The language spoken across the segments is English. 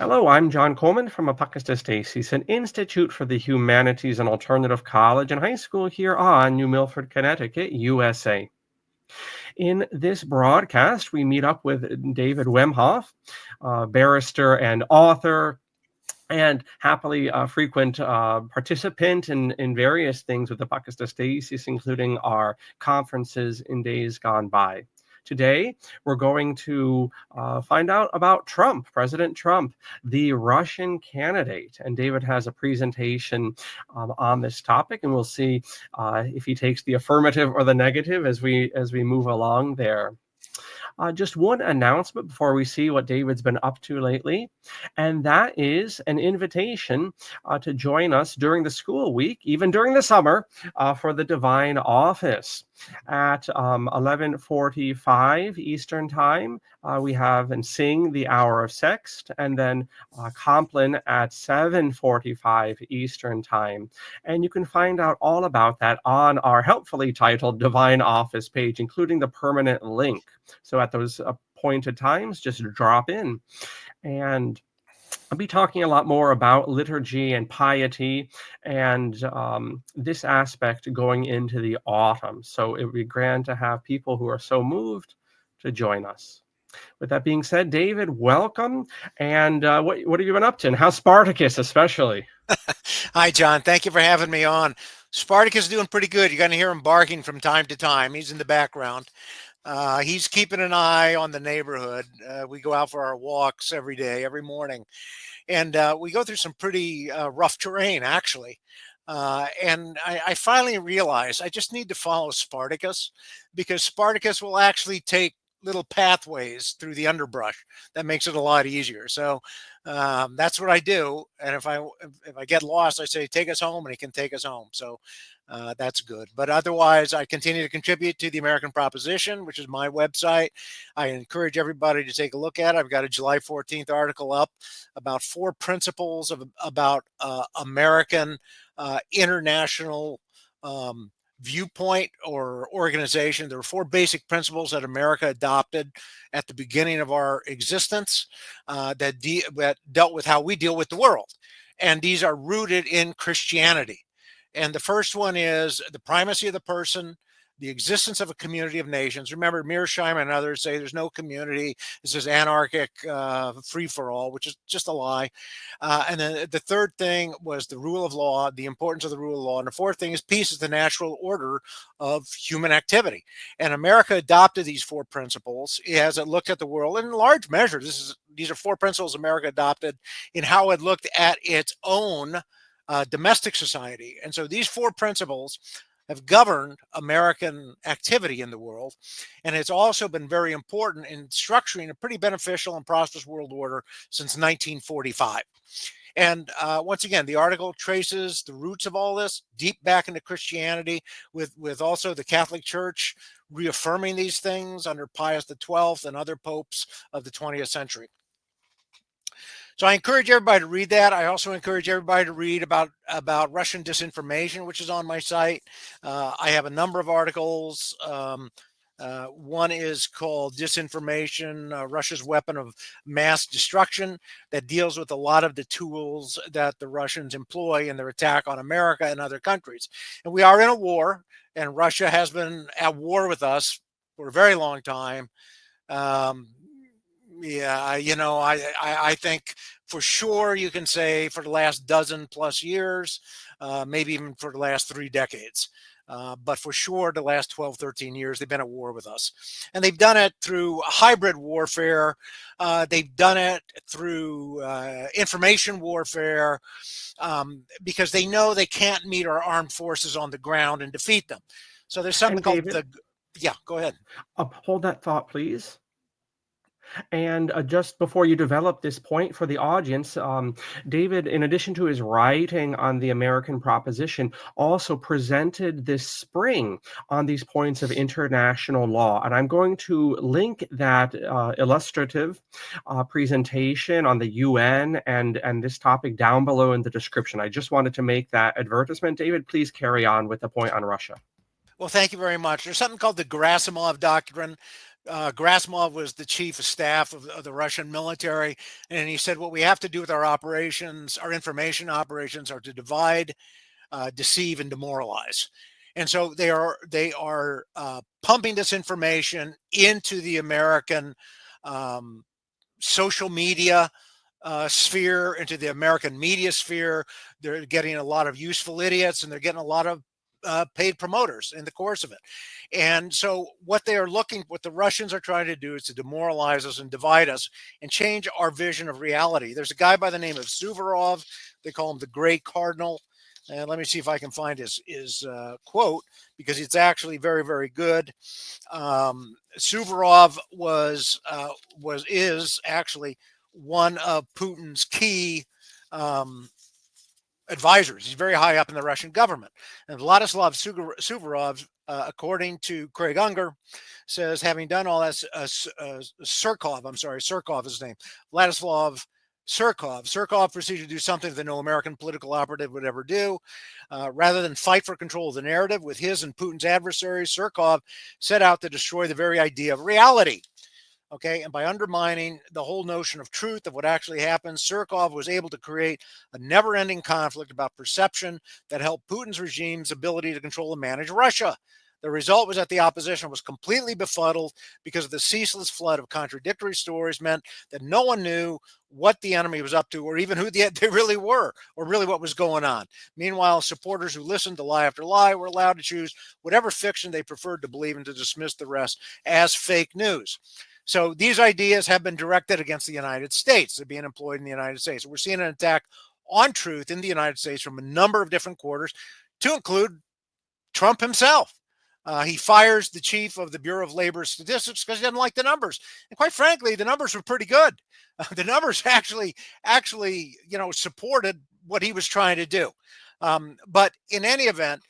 Hello, I'm John Coleman from ApocatastasisInstitute for the Humanities and Alternative College and High School here on New Milford, Connecticut, USA. In this broadcast, we meet up with David Wemhoff, barrister and author, and happily frequent participant in various things with Apocatastasis, including our conferences in days gone by. Today, we're going to find out about Trump, President Trump, the Russian candidate. And David has a presentation on this topic, and we'll see if he takes the affirmative or the negative as we move along there. Just one announcement before we see what David's been up to lately, and that is an invitation to join us during the school week, even during the summer, for the Divine Office. At 11:45 Eastern Time, we have and sing the Hour of Sext, and then Compline at 7:45 Eastern Time. And you can find out all about that on our helpfully titled Divine Office page, including the permanent link. So at those appointed times, just drop in. And I'll be talking a lot more about liturgy and piety and this aspect going into the autumn. So it would be grand to have people who are so moved to join us. With that being said, David, welcome. And what have you been up to? And how's Spartacus especially? Hi, John. Thank you for having me on. Spartacus is doing pretty good. You're going to hear him barking from time to time. He's in the background. He's keeping an eye on the neighborhood. We go out for our walks every day, every morning. And we go through some pretty rough terrain, actually. And I finally realized I just need to follow Spartacus, because Spartacus will actually take little pathways through the underbrush. That makes it a lot easier. So that's what I do. And if I get lost, I say, take us home, and he can take us home. So that's good. But otherwise, I continue to contribute to the American Proposition, which is my website. I encourage everybody to take a look at it. I've got a July 14th article up about 4 principles about American international viewpoint or organization. There were 4 basic principles that America adopted at the beginning of our existence that dealt with how we deal with the world. And these are rooted in Christianity. And the first one is the primacy of the person, the existence of a community of nations. Remember, Mearsheimer and others say there's no community. This is anarchic free-for-all, which is just a lie. And then the third thing was the rule of law, the importance of the rule of law. And the fourth thing is peace is the natural order of human activity. And America adopted these 4 principles as it looked at the world. And in large measure, these are 4 principles America adopted in how it looked at its own domestic society. And so these 4 principles have governed American activity in the world. And it's also been very important in structuring a pretty beneficial and prosperous world order since 1945. And once again, the article traces the roots of all this deep back into Christianity, with also the Catholic Church reaffirming these things under Pius XII and other popes of the 20th century. So I encourage everybody to read that. I also encourage everybody to read about Russian disinformation, which is on my site. I have a number of articles. One is called Disinformation, Russia's Weapon of Mass Destruction, that deals with a lot of the tools that the Russians employ in their attack on America and other countries. And we are in a war, and Russia has been at war with us for a very long time. Yeah, I think for sure you can say for the last 12+ years, maybe even for the last 3 decades. But for sure, the last 12, 13 years, they've been at war with us. And they've done it through hybrid warfare. They've done it through information warfare, because they know they can't meet our armed forces on the ground and defeat them. So there's something called David, yeah, go ahead. hold that thought, please. And just before you develop this point for the audience, David, in addition to his writing on the American Proposition, also presented this spring on these points of international law. And I'm going to link that illustrative presentation on the UN and this topic down below in the description. I just wanted to make that advertisement. David, please carry on with the point on Russia. Well, thank you very much. There's something called the Gerasimov Doctrine. Grasmov was the chief of staff of the Russian military, and he said, "What we have to do with our operations, our information operations, are to divide, deceive, and demoralize." And so they are pumping this information into the American um, social media sphere, into the American media sphere. They're getting a lot of useful idiots, and they're getting a lot of paid promoters in the course of it. And so, what the Russians are trying to do is to demoralize us and divide us and change our vision of reality. There's a guy by the name of Suvorov. They call him the Gray Cardinal. And let me see if I can find his quote, because it's actually very, very good. Suvorov is actually one of Putin's key um, advisors. He's very high up in the Russian government. And Vladislav Suvorov, according to Craig Unger, says, having done all that, Surkov is his name, Vladislav Surkov proceeded to do something that no American political operative would ever do. Rather than fight for control of the narrative with his and Putin's adversaries, Surkov set out to destroy the very idea of reality. Okay, and by undermining the whole notion of truth of what actually happens, Surkov was able to create a never-ending conflict about perception that helped Putin's regime's ability to control and manage Russia. The result was that the opposition was completely befuddled because of the ceaseless flood of contradictory stories meant that no one knew what the enemy was up to, or even who they really were, or really what was going on. Meanwhile, supporters who listened to lie after lie were allowed to choose whatever fiction they preferred to believe and to dismiss the rest as fake news. So these ideas have been directed against the United States. They're being employed in the United States. We're seeing an attack on truth in the United States from a number of different quarters, to include Trump himself. He fires the chief of the Bureau of Labor Statistics because he doesn't like the numbers. And quite frankly, the numbers were pretty good. The numbers actually, supported what he was trying to do. But in any event,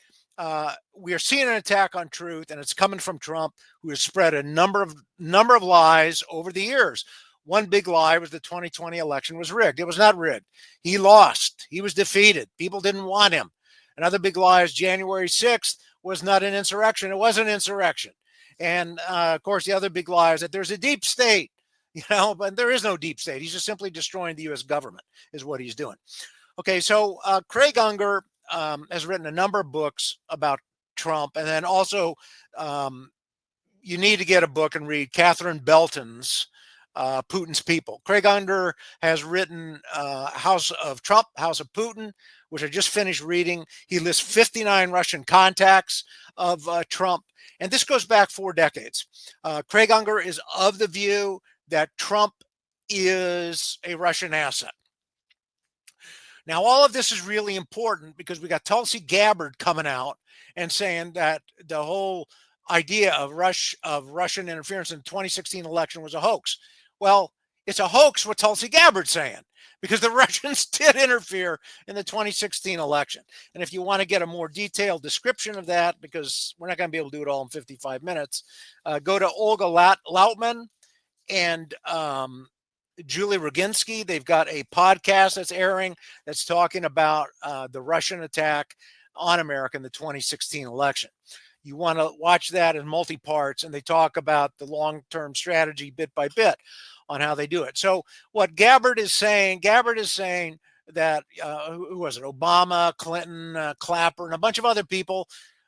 we are seeing an attack on truth, and it's coming from Trump, who has spread a number of lies over the years. One big lie was the 2020 election was rigged. It was not rigged. He lost. He was defeated. People didn't want him. Another big lie is January 6th was not an insurrection. It was an insurrection. And of course, the other big lie is that there's a deep state, but there is no deep state. He's just simply destroying the U.S. government is what he's doing. Okay, so Craig Unger has written a number of books about Trump. And then also, you need to get a book and read Catherine Belton's Putin's People. Craig Unger has written House of Trump, House of Putin, which I just finished reading. He lists 59 Russian contacts of Trump. And this goes back 4 decades. Craig Unger is of the view that Trump is a Russian asset. Now, all of this is really important because we got Tulsi Gabbard coming out and saying that the whole idea of Russian interference in the 2016 election was a hoax. Well, it's a hoax what Tulsi Gabbard's saying, because the Russians did interfere in the 2016 election. And if you want to get a more detailed description of that, because we're not going to be able to do it all in 55 minutes, go to Olga Lautman and Julie Roginski. They've got a podcast that's airing that's talking about the Russian attack on America in the 2016 election. You want to watch that in multi-parts, and they talk about the long-term strategy bit by bit on how they do it. So what Gabbard is saying that, who was it? Obama, Clinton, Clapper, and a bunch of other people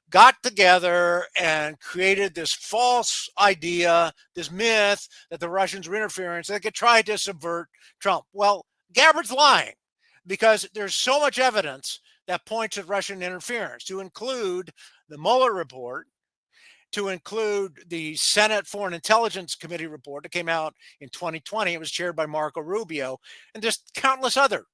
got together and created this false idea, this myth that the Russians were interfering so they could try to subvert Trump. Well, Gabbard's lying, because there's so much evidence that points at Russian interference, to include the Mueller report, to include the Senate Foreign Intelligence Committee report that came out in 2020. It was chaired by Marco Rubio, and there's countless other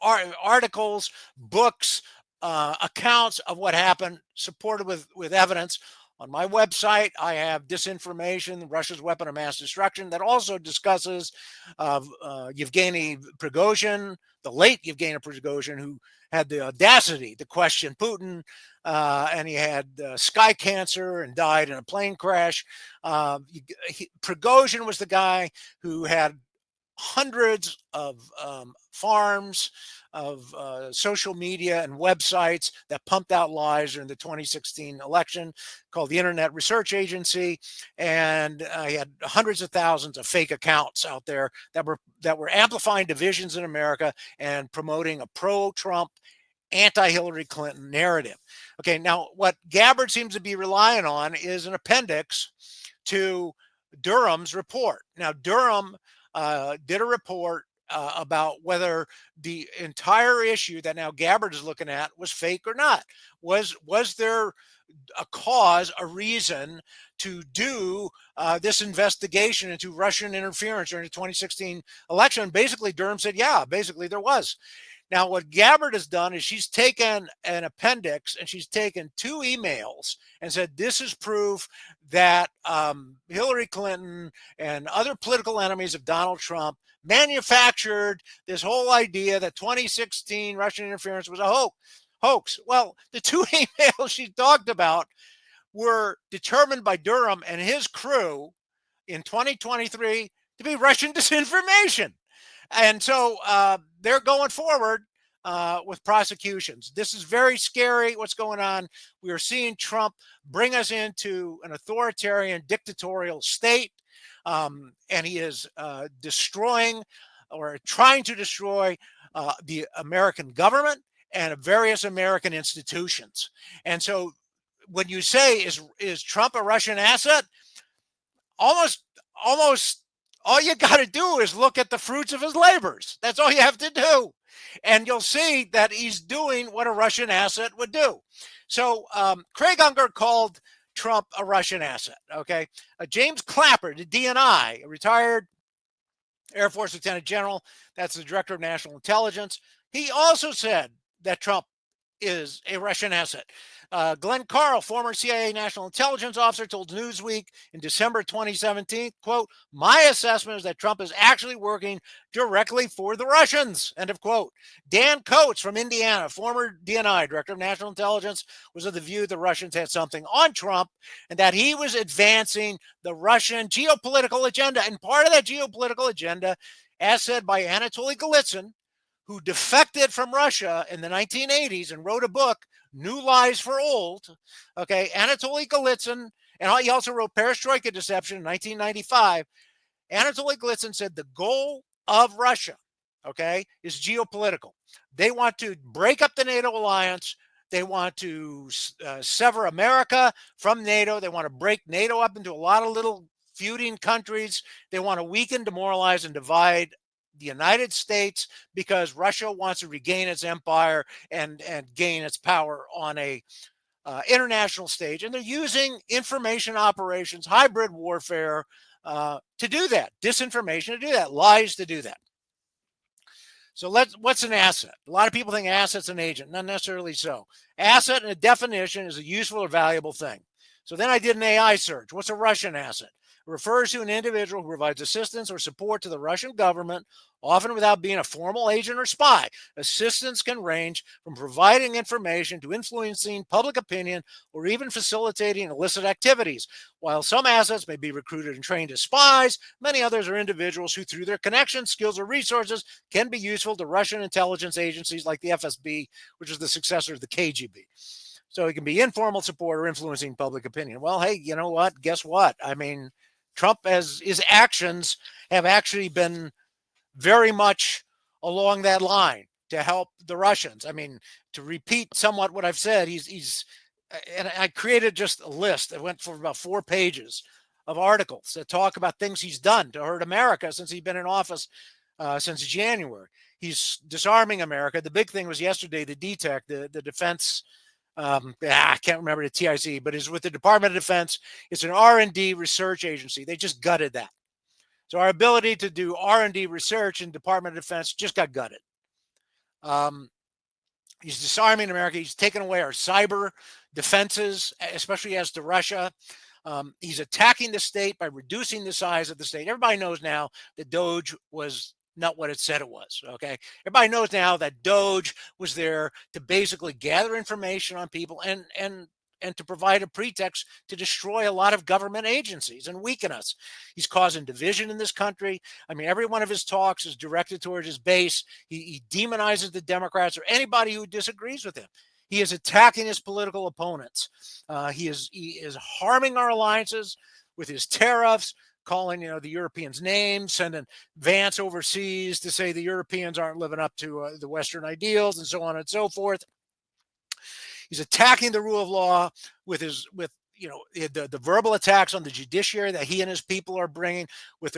articles, books, accounts of what happened, supported with evidence. On my website, I have Disinformation, Russia's Weapon of Mass Destruction, that also discusses Yevgeny Prigozhin, the late Yevgeny Prigozhin, who had the audacity to question Putin, and he had sky cancer and died in a plane crash. Prigozhin was the guy who had hundreds of farms, of social media and websites that pumped out lies during the 2016 election, called the Internet Research Agency, and he had hundreds of thousands of fake accounts out there that were amplifying divisions in America and promoting a pro-Trump, anti-Hillary Clinton narrative. Okay, now what Gabbard seems to be relying on is an appendix to Durham's report. Now, Durham did a report about whether the entire issue that now Gabbard is looking at was fake or not. Was there a cause, a reason to do this investigation into Russian interference during the 2016 election? Basically, Durham said, yeah, basically there was. Now, what Gabbard has done is she's taken an appendix and she's taken 2 emails and said, this is proof that Hillary Clinton and other political enemies of Donald Trump manufactured this whole idea that 2016 Russian interference was a hoax. Well, the 2 emails she talked about were determined by Durham and his crew in 2023 to be Russian disinformation. And so they're going forward with prosecutions. This is very scary, what's going on. We are seeing Trump bring us into an authoritarian, dictatorial state, and he is destroying or trying to destroy the American government and various American institutions. And so when you say, is Trump a Russian asset? Almost all you got to do is look at the fruits of his labors. That's all you have to do. And you'll see that he's doing what a Russian asset would do. So Craig Unger called Trump a Russian asset. Okay. James Clapper, the DNI, a retired Air Force Lieutenant General, that's the Director of National Intelligence. He also said that Trump is a Russian asset. Glenn Carl, former CIA National Intelligence Officer, told Newsweek in December 2017, quote, my assessment is that Trump is actually working directly for the Russians, end of quote. Dan Coates from Indiana, former DNI, Director of National Intelligence, was of the view the Russians had something on Trump and that he was advancing the Russian geopolitical agenda. And part of that geopolitical agenda, as said by Anatoly Golitsyn, who defected from Russia in the 1980s and wrote a book, New Lies for Old. Okay, Anatoly Golitsyn, and he also wrote Perestroika Deception in 1995. Anatoly Golitsyn said the goal of Russia, okay, is geopolitical. They want to break up the NATO alliance. They want to sever America from NATO. They want to break NATO up into a lot of little feuding countries. They want to weaken, demoralize, and divide the United States because Russia wants to regain its empire and gain its power on a international stage. And they're using information operations, hybrid warfare to do that, disinformation to do that, lies to do that. So what's an asset? A lot of people think asset's an agent, not necessarily so. Asset in a definition is a useful or valuable thing. So then I did an AI search. What's a Russian asset? It refers to an individual who provides assistance or support to the Russian government, often without being a formal agent or spy. Assistance can range from providing information to influencing public opinion or even facilitating illicit activities. While some assets may be recruited and trained as spies, many others are individuals who, through their connections, skills, or resources, can be useful to Russian intelligence agencies like the FSB, which is the successor of the KGB. So it can be informal support or influencing public opinion. Well, hey, you know what? Guess what? I mean, Trump, as his actions have actually been very much along that line to help the Russians. I mean, to repeat somewhat what I've said, and I created just a list that went for about 4 pages of articles that talk about things he's done to hurt America since he's been in office since January. He's disarming America. The big thing was yesterday, the DTEC, the defense, I can't remember the TIC, but it's with the Department of Defense. It's an R&D research agency. They just gutted that. So our ability to do R&D research in Department of Defense just got gutted. He's disarming America. He's taken away our cyber defenses, especially as to Russia. He's attacking the state by reducing the size of the state. Everybody knows now that Doge was not what it said it was, okay? Everybody knows now that Doge was there to basically gather information on people and and to provide a pretext to destroy a lot of government agencies and weaken us. He's causing division in this country. I mean, every one of his talks is directed towards his base. He demonizes the Democrats or anybody who disagrees with him. He is attacking his political opponents. He is harming our alliances with his tariffs, calling the Europeans names, sending Vance overseas to say the Europeans aren't living up to the Western ideals, and so on and so forth. He's attacking the rule of law with the verbal attacks on the judiciary that he and his people are bringing with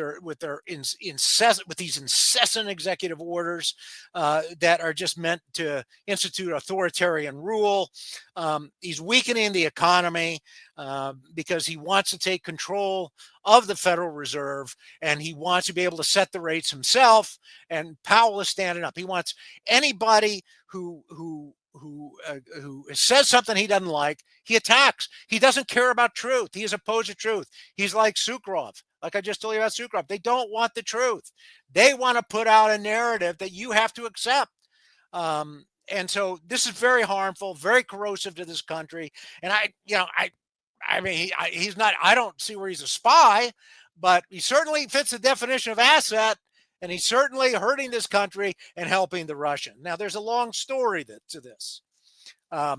these incessant executive orders that are just meant to institute authoritarian rule. He's weakening the economy because he wants to take control of the Federal Reserve, and he wants to be able to set the rates himself. And Powell is standing up. He wants anybody who says something he doesn't like, he attacks. He doesn't care about truth. He is opposed to truth. He's like Sukrov, like I just told you about Sukrov. They don't want the truth. They want to put out a narrative that you have to accept. And so this is very harmful, very corrosive to this country. And he's not, I don't see where he's a spy, but he certainly fits the definition of asset. And he's certainly hurting this country and helping the Russian. Now, there's a long story to this. Let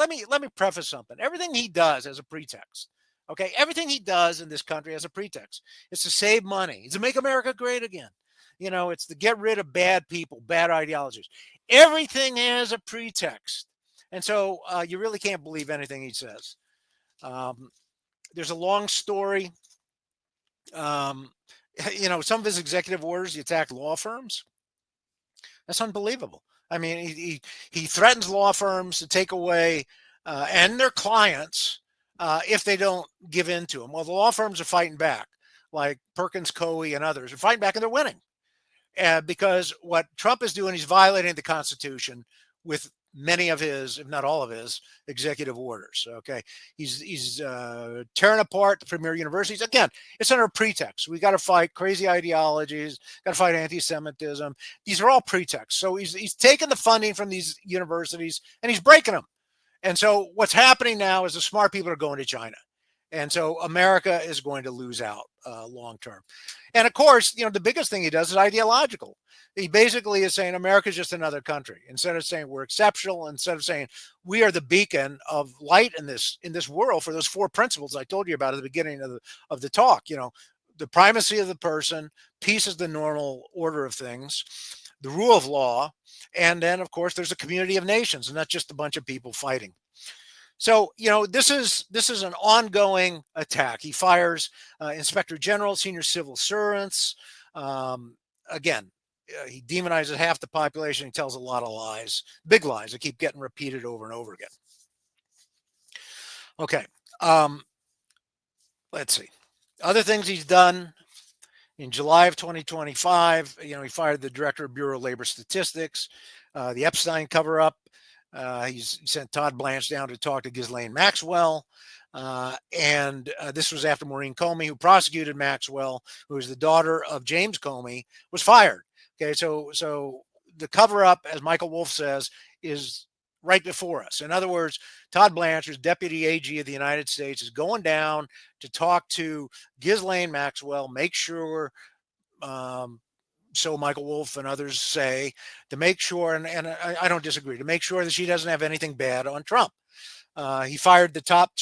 me preface something. Everything he does as a pretext, okay? Everything he does in this country as a pretext is to save money. It's to make America great again. It's to get rid of bad people, bad ideologies. Everything has a pretext. And so you really can't believe anything he says. There's a long story. Some of his executive orders, he attacked law firms. That's unbelievable. I mean, he threatens law firms to take away and their clients if they don't give in to him. Well, the law firms are fighting back, like Perkins Coie and others are fighting back, and they're winning. Because what Trump is doing, he's violating the Constitution with many of his, if not all of his, executive orders. Okay, he's tearing apart the premier universities. Again, it's under a pretext. We got to fight crazy ideologies. Got to fight anti-Semitism. These are all pretexts. So he's taking the funding from these universities and he's breaking them. And so what's happening now is the smart people are going to China. And so America is going to lose out long term. And of course, the biggest thing he does is ideological. He basically is saying America is just another country. Instead of saying we're exceptional, instead of saying we are the beacon of light in this world for those four principles I told you about at the beginning of the talk. The primacy of the person, peace is the normal order of things, the rule of law, and then of course there's a community of nations, and not just a bunch of people fighting. So, this is an ongoing attack. He fires inspector general, senior civil servants. Again, he demonizes half the population. He tells a lot of lies, big lies that keep getting repeated over and over again. Okay. Let's see. Other things he's done. In July of 2025, he fired the director of Bureau of Labor Statistics, the Epstein cover-up. He sent Todd Blanche down to talk to Ghislaine Maxwell. And this was after Maureen Comey, who prosecuted Maxwell, who is the daughter of James Comey, was fired. Okay, so the cover-up, as Michael Wolff says, is right before us. In other words, Todd Blanche, who's Deputy AG of the United States, is going down to talk to Ghislaine Maxwell, make sure so Michael Wolff and others say, to make sure, and I don't disagree, to make sure that she doesn't have anything bad on Trump. Trump fired the top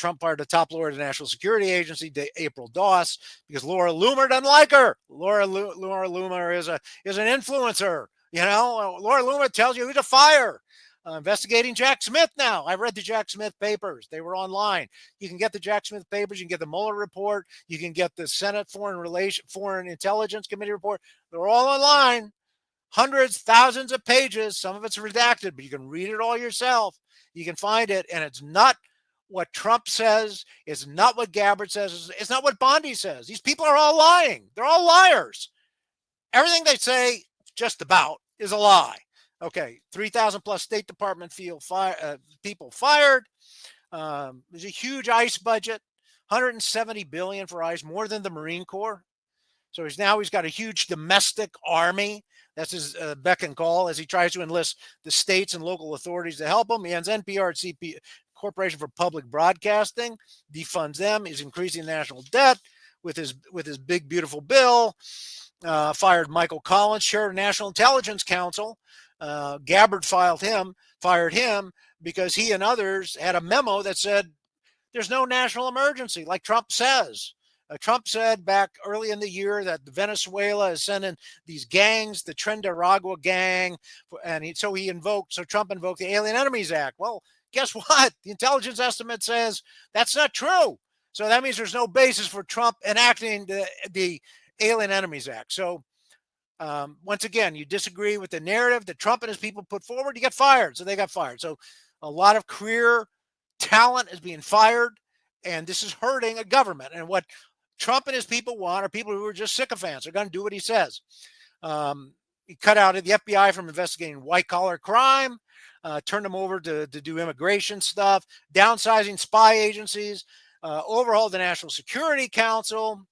lawyer of the National Security Agency, April Doss, because Laura Loomer doesn't like her. Laura Loomer is an influencer. Laura Loomer tells you who to fire. Investigating Jack Smith now. I read the Jack Smith papers. They were online. You can get the Jack Smith papers. You can get the Mueller report. You can get the Senate Foreign Intelligence Committee report. They're all online. Hundreds, thousands of pages. Some of it's redacted, but you can read it all yourself. You can find it, and it's not what Trump says. It's not what Gabbard says. It's not what Bondi says. These people are all lying. They're all liars. Everything they say, just about, is a lie. Okay, 3,000 plus State Department people fired. There's a huge ICE budget, 170 billion for ICE, more than the Marine Corps. So he's got a huge domestic army. That's his beck and call as he tries to enlist the states and local authorities to help him. He ends NPR Corporation for Public Broadcasting, defunds them. He's increasing national debt with his big beautiful bill. Fired Michael Collins, chair of the National Intelligence Council. Gabbard fired him because he and others had a memo that said there's no national emergency, like Trump says. Trump said back early in the year that Venezuela is sending these gangs, the Trendaragua gang, and so Trump invoked the Alien Enemies Act. Well, guess what? The intelligence estimate says that's not true. So that means there's no basis for Trump enacting the Alien Enemies Act. So once again, you disagree with the narrative that Trump and his people put forward, you get fired. So they got fired. So a lot of career talent is being fired, and this is hurting a government. And what Trump and his people want are people who are just sycophants. They're going to do what he says. He cut out the FBI from investigating white-collar crime, turned them over to do immigration stuff, downsizing spy agencies, overhauled the National Security Council,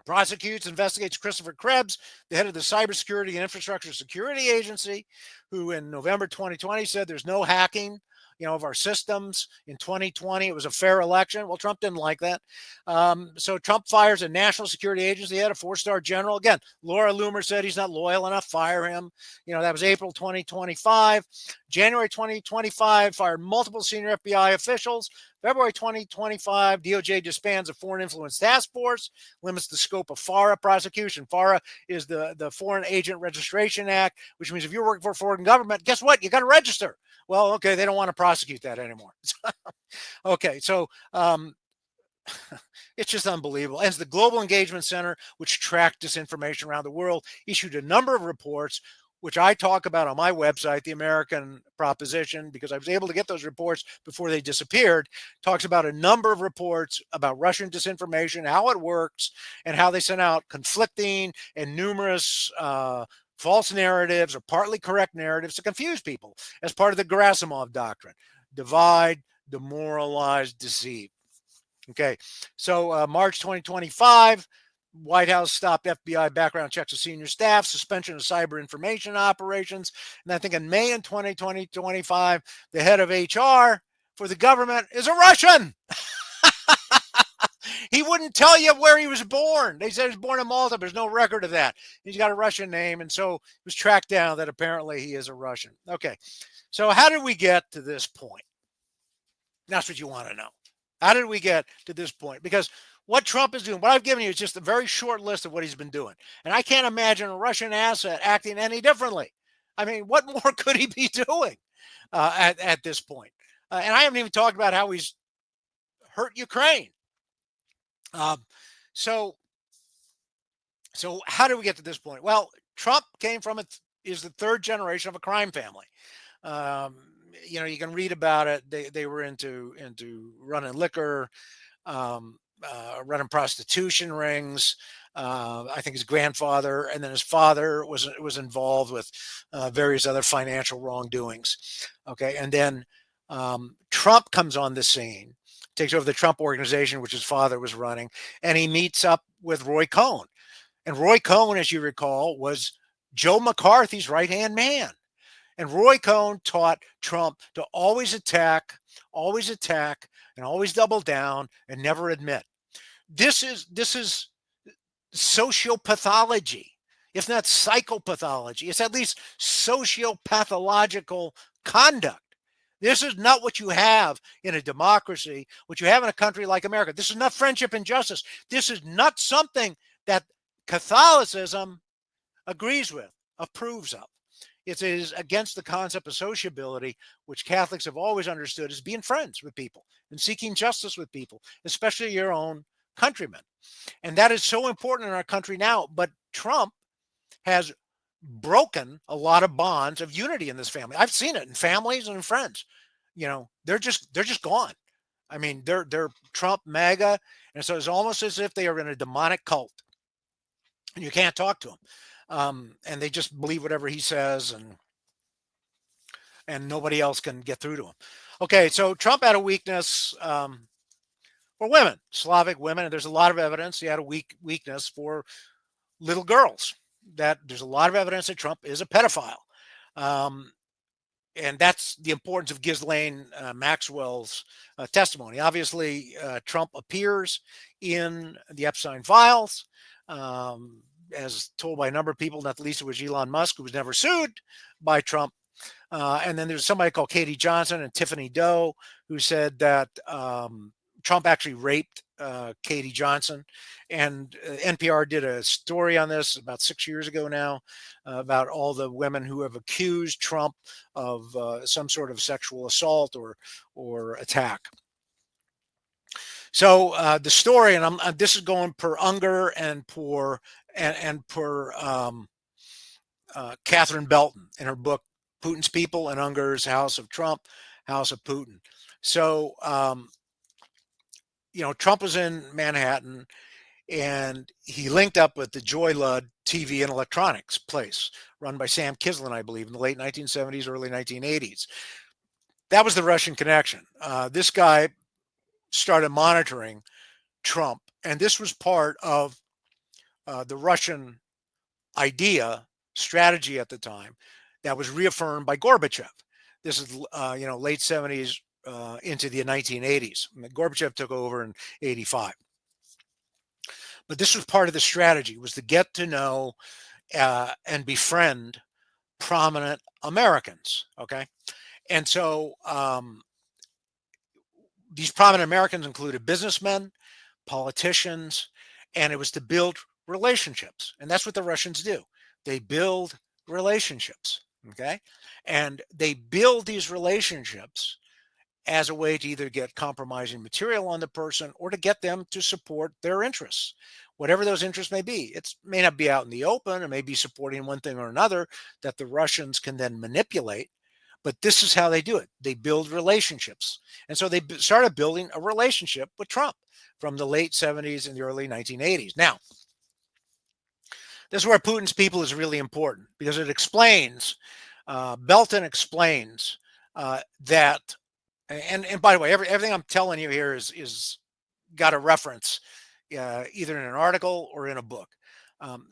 prosecutes, investigates Christopher Krebs, the head of the Cybersecurity and Infrastructure Security Agency, who in November 2020 said there's no hacking, of our systems in 2020. It was a fair election. Well, Trump didn't like that. So Trump fires a national security agency head, a 4-star general. Again, Laura Loomer said he's not loyal enough. Fire him. That was April 2025. January 2025, fired multiple senior FBI officials. February 2025, DOJ disbands a foreign influence task force, limits the scope of FARA prosecution. FARA is the Foreign Agent Registration Act, which means if you're working for a foreign government, guess what? You got to register. Well, okay, they don't want to prosecute that anymore. Okay, so it's just unbelievable. And the Global Engagement Center, which tracked disinformation around the world, issued a number of reports, which I talk about on my website, The American Proposition, because I was able to get those reports before they disappeared. Talks about a number of reports about Russian disinformation, how it works, and how they sent out conflicting and numerous false narratives or partly correct narratives to confuse people as part of the Gerasimov doctrine. Divide, demoralize, deceive. Okay, so March 2025, White House stopped FBI background checks of senior staff, suspension of cyber information operations. And I think in May in 2025, the head of HR for the government is a Russian. He wouldn't tell you where he was born. They said he was born in Malta. There's no record of that. He's got a Russian name. And so it was tracked down that apparently he is a Russian. Okay. So how did we get to this point? That's what you want to know. How did we get to this point? Because what Trump is doing, what I've given you is just a very short list of what he's been doing. And I can't imagine a Russian asset acting any differently. I mean, what more could he be doing at this point? And I haven't even talked about how he's hurt Ukraine. So how did we get to this point? Well, Trump is the third generation of a crime family. You can read about it. They were into running liquor, running prostitution rings. I think his grandfather and then his father was involved with various other financial wrongdoings. Okay, and then Trump comes on the scene, takes over the Trump organization, which his father was running, and he meets up with Roy Cohn. And Roy Cohn, as you recall, was Joe McCarthy's right-hand man. And Roy Cohn taught Trump to always attack, and always double down and never admit. This is sociopathology, if not psychopathology. It's at least sociopathological conduct. This is not what you have in a democracy, what you have in a country like America. This is not friendship and justice. This is not something that Catholicism agrees with, approves of. It is against the concept of sociability, which Catholics have always understood as being friends with people and seeking justice with people, especially your own countrymen. And that is so important in our country now. But Trump has broken a lot of bonds of unity in this family. I've seen it in families and in friends. They're just gone. I mean, they're Trump MAGA, and so it's almost as if they are in a demonic cult, and you can't talk to them. And they just believe whatever he says, and nobody else can get through to him. Okay, so Trump had a weakness for women, Slavic women, and there's a lot of evidence he had a weakness for little girls. That there's a lot of evidence that Trump is a pedophile. and that's the importance of Ghislaine Maxwell's testimony. Obviously, Trump appears in the Epstein files, as told by a number of people, not the least of which Elon Musk, who was never sued by Trump. And then there's somebody called Katie Johnson and Tiffany Doe who said that Trump actually raped Katie Johnson. And NPR did a story on this about 6 years ago now about all the women who have accused Trump of some sort of sexual assault or attack. So the story, and this is going per Unger and per Catherine Belton in her book Putin's People and Unger's House of Trump, House of Putin. So Trump was in Manhattan, and he linked up with the Joy Ludd TV and electronics place run by Sam Kislin, I believe, in the late 1970s, early 1980s. That was the Russian connection. This guy started monitoring Trump, and this was part of the Russian strategy at the time that was reaffirmed by Gorbachev. This is late 70s into the 1980s. Gorbachev took over in 85. But this was part of the strategy, was to get to know and befriend prominent Americans. Okay. And so these prominent Americans included businessmen, politicians, and it was to build relationships. And that's what the Russians do. They build relationships. Okay. And they build these relationships as a way to either get compromising material on the person or to get them to support their interests, whatever those interests may be. It may not be out in the open, it may be supporting one thing or another that the Russians can then manipulate, but this is how they do it. They build relationships. And so they started building a relationship with Trump from the late 70s and the early 1980s. Now, this is where Putin's People is really important because it explains, Belton explains that. And by the way, everything I'm telling you here is got a reference either in an article or in a book.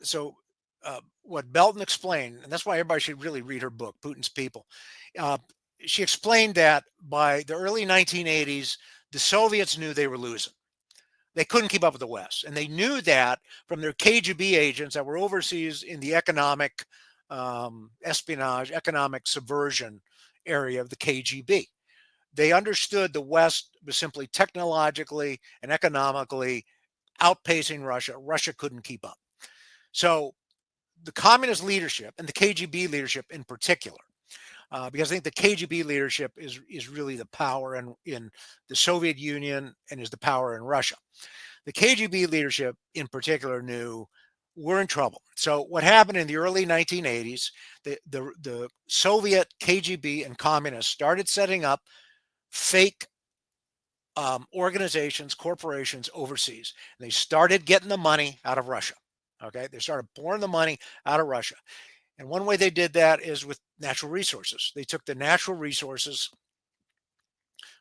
So what Belton explained, and that's why everybody should really read her book, Putin's People. She explained that by the early 1980s, the Soviets knew they were losing. They couldn't keep up with the West. And they knew that from their KGB agents that were overseas in the economic espionage, economic subversion area of the KGB. They understood the West was simply technologically and economically outpacing Russia. Russia couldn't keep up. So the communist leadership and the KGB leadership in particular, because I think the KGB leadership is really the power in the Soviet Union and is the power in Russia. The KGB leadership in particular knew we're in trouble. So what happened in the early 1980s, the Soviet KGB and communists started setting up fake organizations, corporations overseas. And they started getting the money out of Russia. Okay. They started pouring the money out of Russia. And one way they did that is with natural resources. They took the natural resources,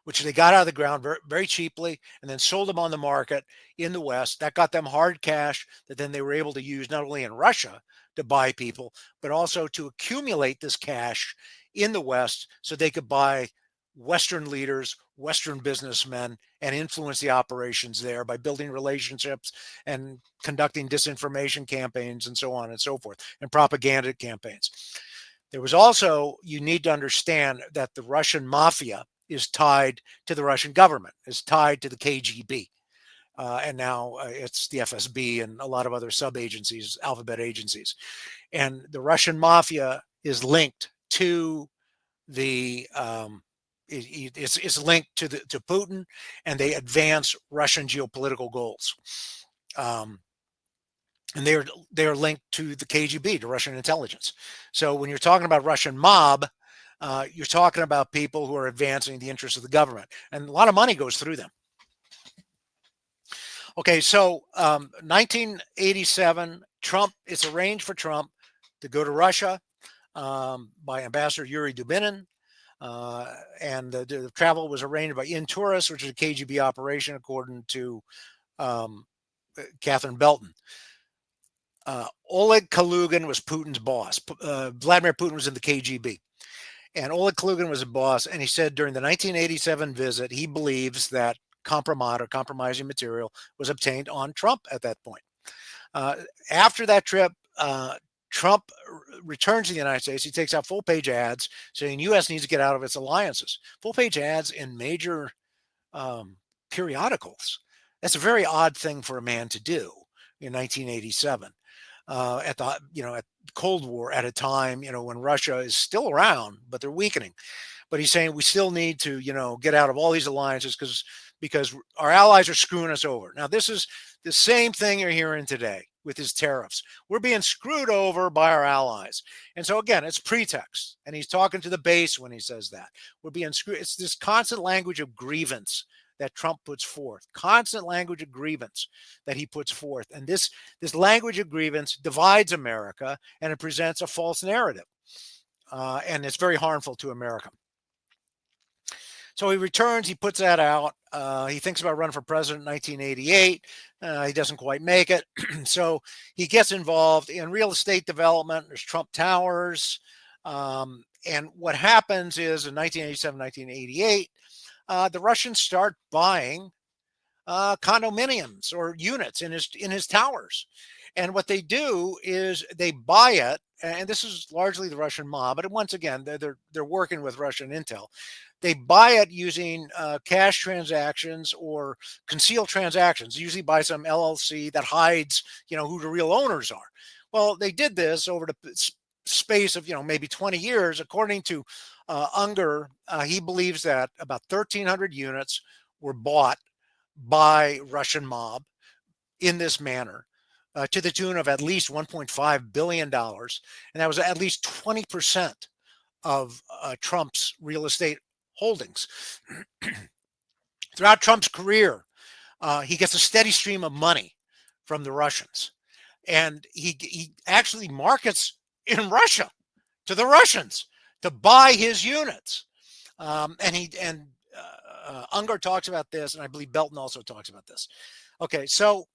which they got out of the ground very, very cheaply, and then sold them on the market in the West. That got them hard cash that then they were able to use not only in Russia to buy people, but also to accumulate this cash in the West so they could buy Western leaders, Western businessmen, and influence the operations there by building relationships and conducting disinformation campaigns and so on and so forth, and propaganda campaigns. There was also, you need to understand that the Russian mafia is tied to the Russian government, is tied to the KGB. And now it's the FSB and a lot of other sub-agencies, alphabet agencies. And the Russian mafia is linked to the it's linked to Putin, and they advance Russian geopolitical goals. And they are linked to the KGB, to Russian intelligence. So when you're talking about Russian mob, you're talking about people who are advancing the interests of the government, and a lot of money goes through them. Okay, so 1987, it's arranged for Trump to go to Russia by Ambassador Yuri Dubinin. And the travel was arranged by Intourist, which is a KGB operation, according to Catherine Belton. Oleg Kalugin was Putin's boss. Vladimir Putin was in the KGB. And Oleg Klugen was a boss, and he said during the 1987 visit, he believes that compromat or compromising material was obtained on Trump at that point. Uh, After that trip, Trump returns to the United States. He takes out full-page ads saying U.S. needs to get out of its alliances. Full-page ads in major periodicals. That's a very odd thing for a man to do in 1987 at the at Cold War, at a time when Russia is still around, but they're weakening. But he's saying we still need to get out of all these alliances because our allies are screwing us over. Now this is the same thing you're hearing today with his tariffs. We're being screwed over by our allies. And so again, it's pretext. And he's talking to the base when he says that. We're being screwed. It's this constant language of grievance that Trump puts forth. Constant language of grievance that he puts forth. And this language of grievance divides America, and it presents a false narrative. And it's very harmful to America. So he returns, he puts that out. He thinks about running for president in 1988. He doesn't quite make it. So he gets involved in real estate development. There's Trump Towers. And what happens is in 1987, 1988, the Russians start buying condominiums or units in his towers. And what they do is they buy it, and this is largely the Russian mob, but once again, they're working with Russian intel. They buy it using cash transactions or concealed transactions, usually by some LLC that hides, who the real owners are. Well, they did this over the space of, maybe 20 years. According to Unger, he believes that about 1,300 units were bought by Russian mob in this manner, to the tune of at least $1.5 billion. And that was at least 20% of Trump's real estate holdings. Throughout Trump's career, he gets a steady stream of money from the Russians. And he actually markets in Russia to the Russians to buy his units. And Unger talks about this, and I believe Belton also talks about this. Okay, so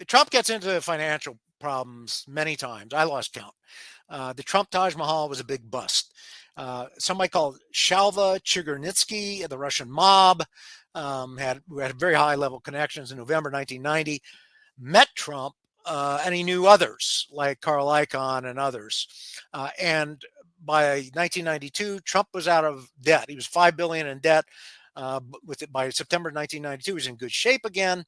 Trump gets into financial problems many times. I lost count. The Trump Taj Mahal was a big bust. Somebody called Shalva Chigurhnitsky, the Russian mob, who had very high level connections in November 1990, met Trump, and he knew others like Carl Icahn and others. And by 1992, Trump was out of debt. He was $5 billion in debt. By September 1992, he was in good shape again.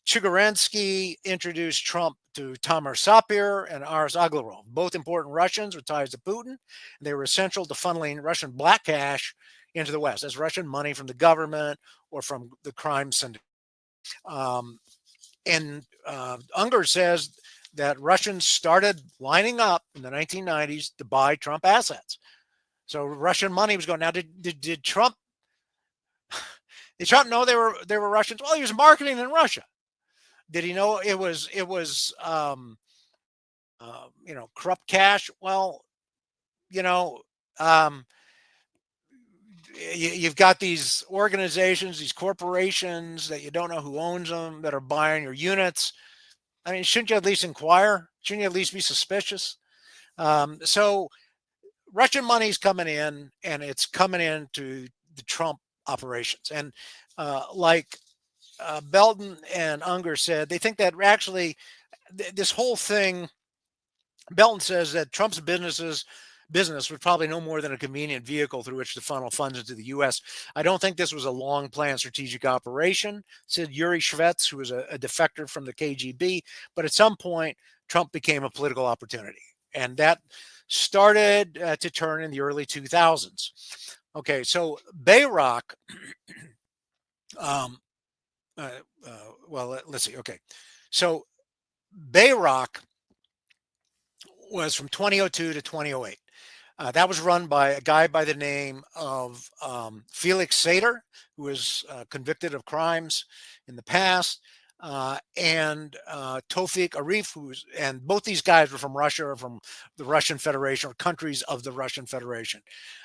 Chigurhnitsky introduced Trump to Tamar Sapir and Aris Aglarov, both important Russians with ties to Putin. And they were essential to funneling Russian black cash into the West. That's Russian money from the government or from the crime syndicate. And Unger says that Russians started lining up in the 1990s to buy Trump assets. So Russian money was going. Now, did Trump? Did Trump know they were Russians? Well, he was marketing in Russia. Did he know it was corrupt cash? Well, you've got these organizations, these corporations that you don't know who owns them, that are buying your units. I mean, shouldn't you at least inquire? Shouldn't you at least be suspicious? So Russian money's coming in, and it's coming into the Trump operations. And like Belton and Unger said, they think that actually this whole thing, Belton says that Trump's business was probably no more than a convenient vehicle through which to funnel funds into the U.S. I don't think this was a long-planned strategic operation, said Yuri Shvets, who was a defector from the KGB. But at some point, Trump became a political opportunity. And that started to turn in the early 2000s. Okay, so Bayrock, let's see. Okay, so Bayrock was from 2002 to 2008. That was run by a guy by the name of Felix Sater, who was convicted of crimes in the past, and Tofik Arif, and both these guys were from Russia, or from the Russian Federation, or countries of the Russian Federation,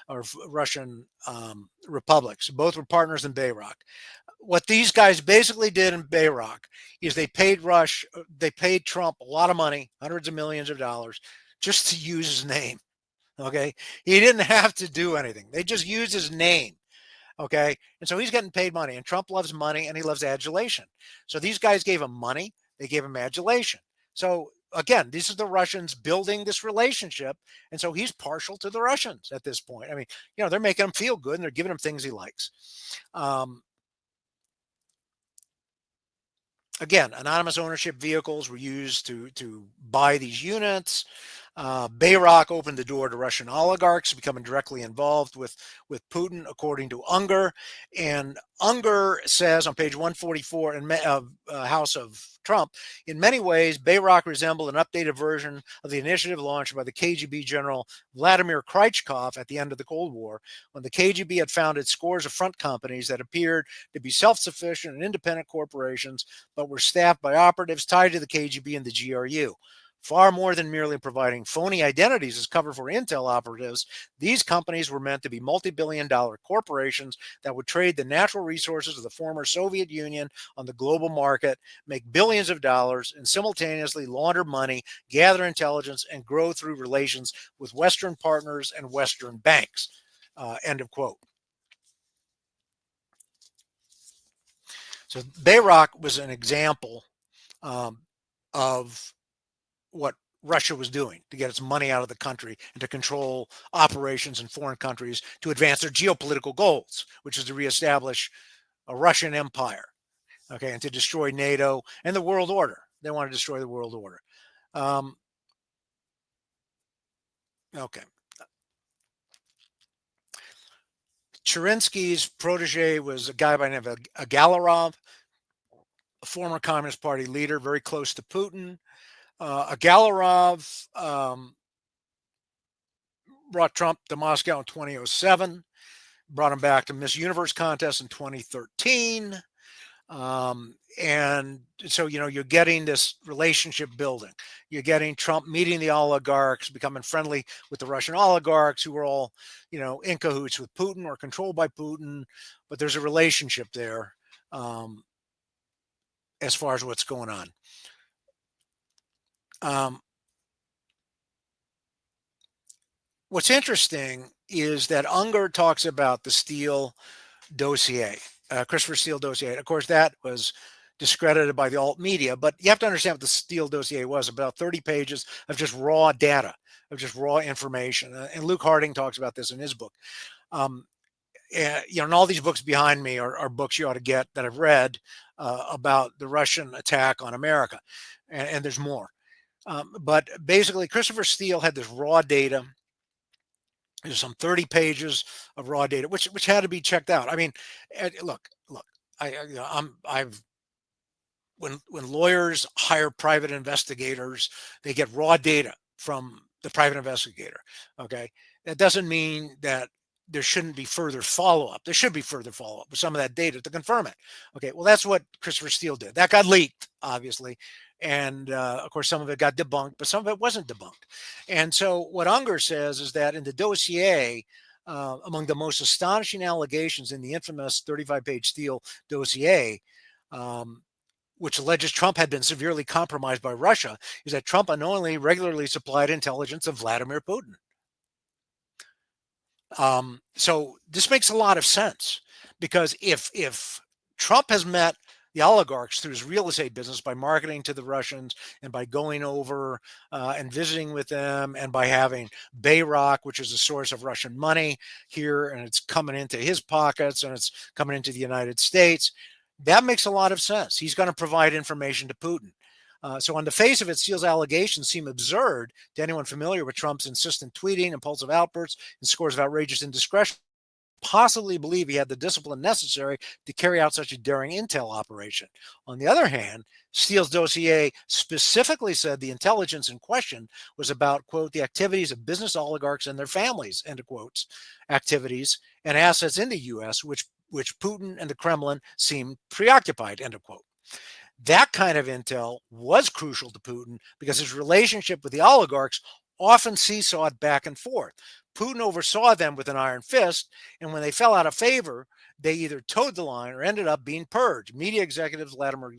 or Russian republics. Both were partners in Bayrock. What these guys basically did in Bayrock is they paid Trump a lot of money, hundreds of millions of dollars, just to use his name. Okay. He didn't have to do anything. They just used his name. Okay. And so he's getting paid money, and Trump loves money and he loves adulation. So these guys gave him money, they gave him adulation. So again, these are the Russians building this relationship. And so he's partial to the Russians at this point. I mean, they're making him feel good and they're giving him things he likes. Um, Again, anonymous ownership vehicles were used to buy these units. Bayrock opened the door to Russian oligarchs becoming directly involved with Putin, according to Unger. And Unger says on page 144 in House of Trump, in many ways, Bayrock resembled an updated version of the initiative launched by the KGB general Vladimir Krychkov at the end of the Cold War, when the KGB had founded scores of front companies that appeared to be self-sufficient and independent corporations, but were staffed by operatives tied to the KGB and the GRU. Far more than merely providing phony identities as cover for intel operatives, these companies were meant to be multi-billion-dollar corporations that would trade the natural resources of the former Soviet Union on the global market, make billions of dollars, and simultaneously launder money, gather intelligence, and grow through relations with Western partners and Western banks. End of quote. So Bayrock was an example of what Russia was doing to get its money out of the country and to control operations in foreign countries to advance their geopolitical goals, which is to reestablish a Russian empire, okay, and to destroy NATO and the world order. They want to destroy the world order. Okay. Cherinsky's protege was a guy by the name of Agalarov, a former Communist Party leader, very close to Putin. Agalarov brought Trump to Moscow in 2007, brought him back to Miss Universe contest in 2013. And so, you're getting this relationship building. You're getting Trump meeting the oligarchs, becoming friendly with the Russian oligarchs who are all, in cahoots with Putin or controlled by Putin. But there's a relationship there as far as what's going on. What's interesting is that Unger talks about the Steele dossier, Christopher Steele dossier. Of course, that was discredited by the alt media, but you have to understand what the Steele dossier was: about 30 pages of just raw data, of just raw information. And Luke Harding talks about this in his book. And all these books behind me are books you ought to get that I've read about the Russian attack on America, and there's more. But basically, Christopher Steele had this raw data. There's some 30 pages of raw data, which had to be checked out. I mean, look. I've when lawyers hire private investigators, they get raw data from the private investigator. Okay, that doesn't mean that there shouldn't be further follow-up. There should be further follow-up with some of that data to confirm it. Okay, well, that's what Christopher Steele did. That got leaked, obviously. And of course, some of it got debunked, but some of it wasn't debunked. And so what Unger says is that in the dossier, among the most astonishing allegations in the infamous 35-page Steele dossier, which alleges Trump had been severely compromised by Russia, is that Trump unknowingly regularly supplied intelligence of Vladimir Putin. So this makes a lot of sense, because if Trump has met the oligarchs through his real estate business by marketing to the Russians and by going over and visiting with them and by having Bayrock, which is a source of Russian money here, and it's coming into his pockets and it's coming into the United States, that makes a lot of sense. He's going to provide information to Putin. So on the face of it, Steele's allegations seem absurd to anyone familiar with Trump's insistent tweeting, impulsive outbursts, and scores of outrageous indiscretion. Possibly believe he had the discipline necessary to carry out such a daring intel operation. On the other hand, Steele's dossier specifically said the intelligence in question was about, quote, the activities of business oligarchs and their families, end of quotes, activities and assets in the U.S., which Putin and the Kremlin seemed preoccupied, end of quote. That kind of intel was crucial to Putin because his relationship with the oligarchs often seesawed back and forth. Putin oversaw them with an iron fist, and when they fell out of favor, they either towed the line or ended up being purged. Media executives Vladimir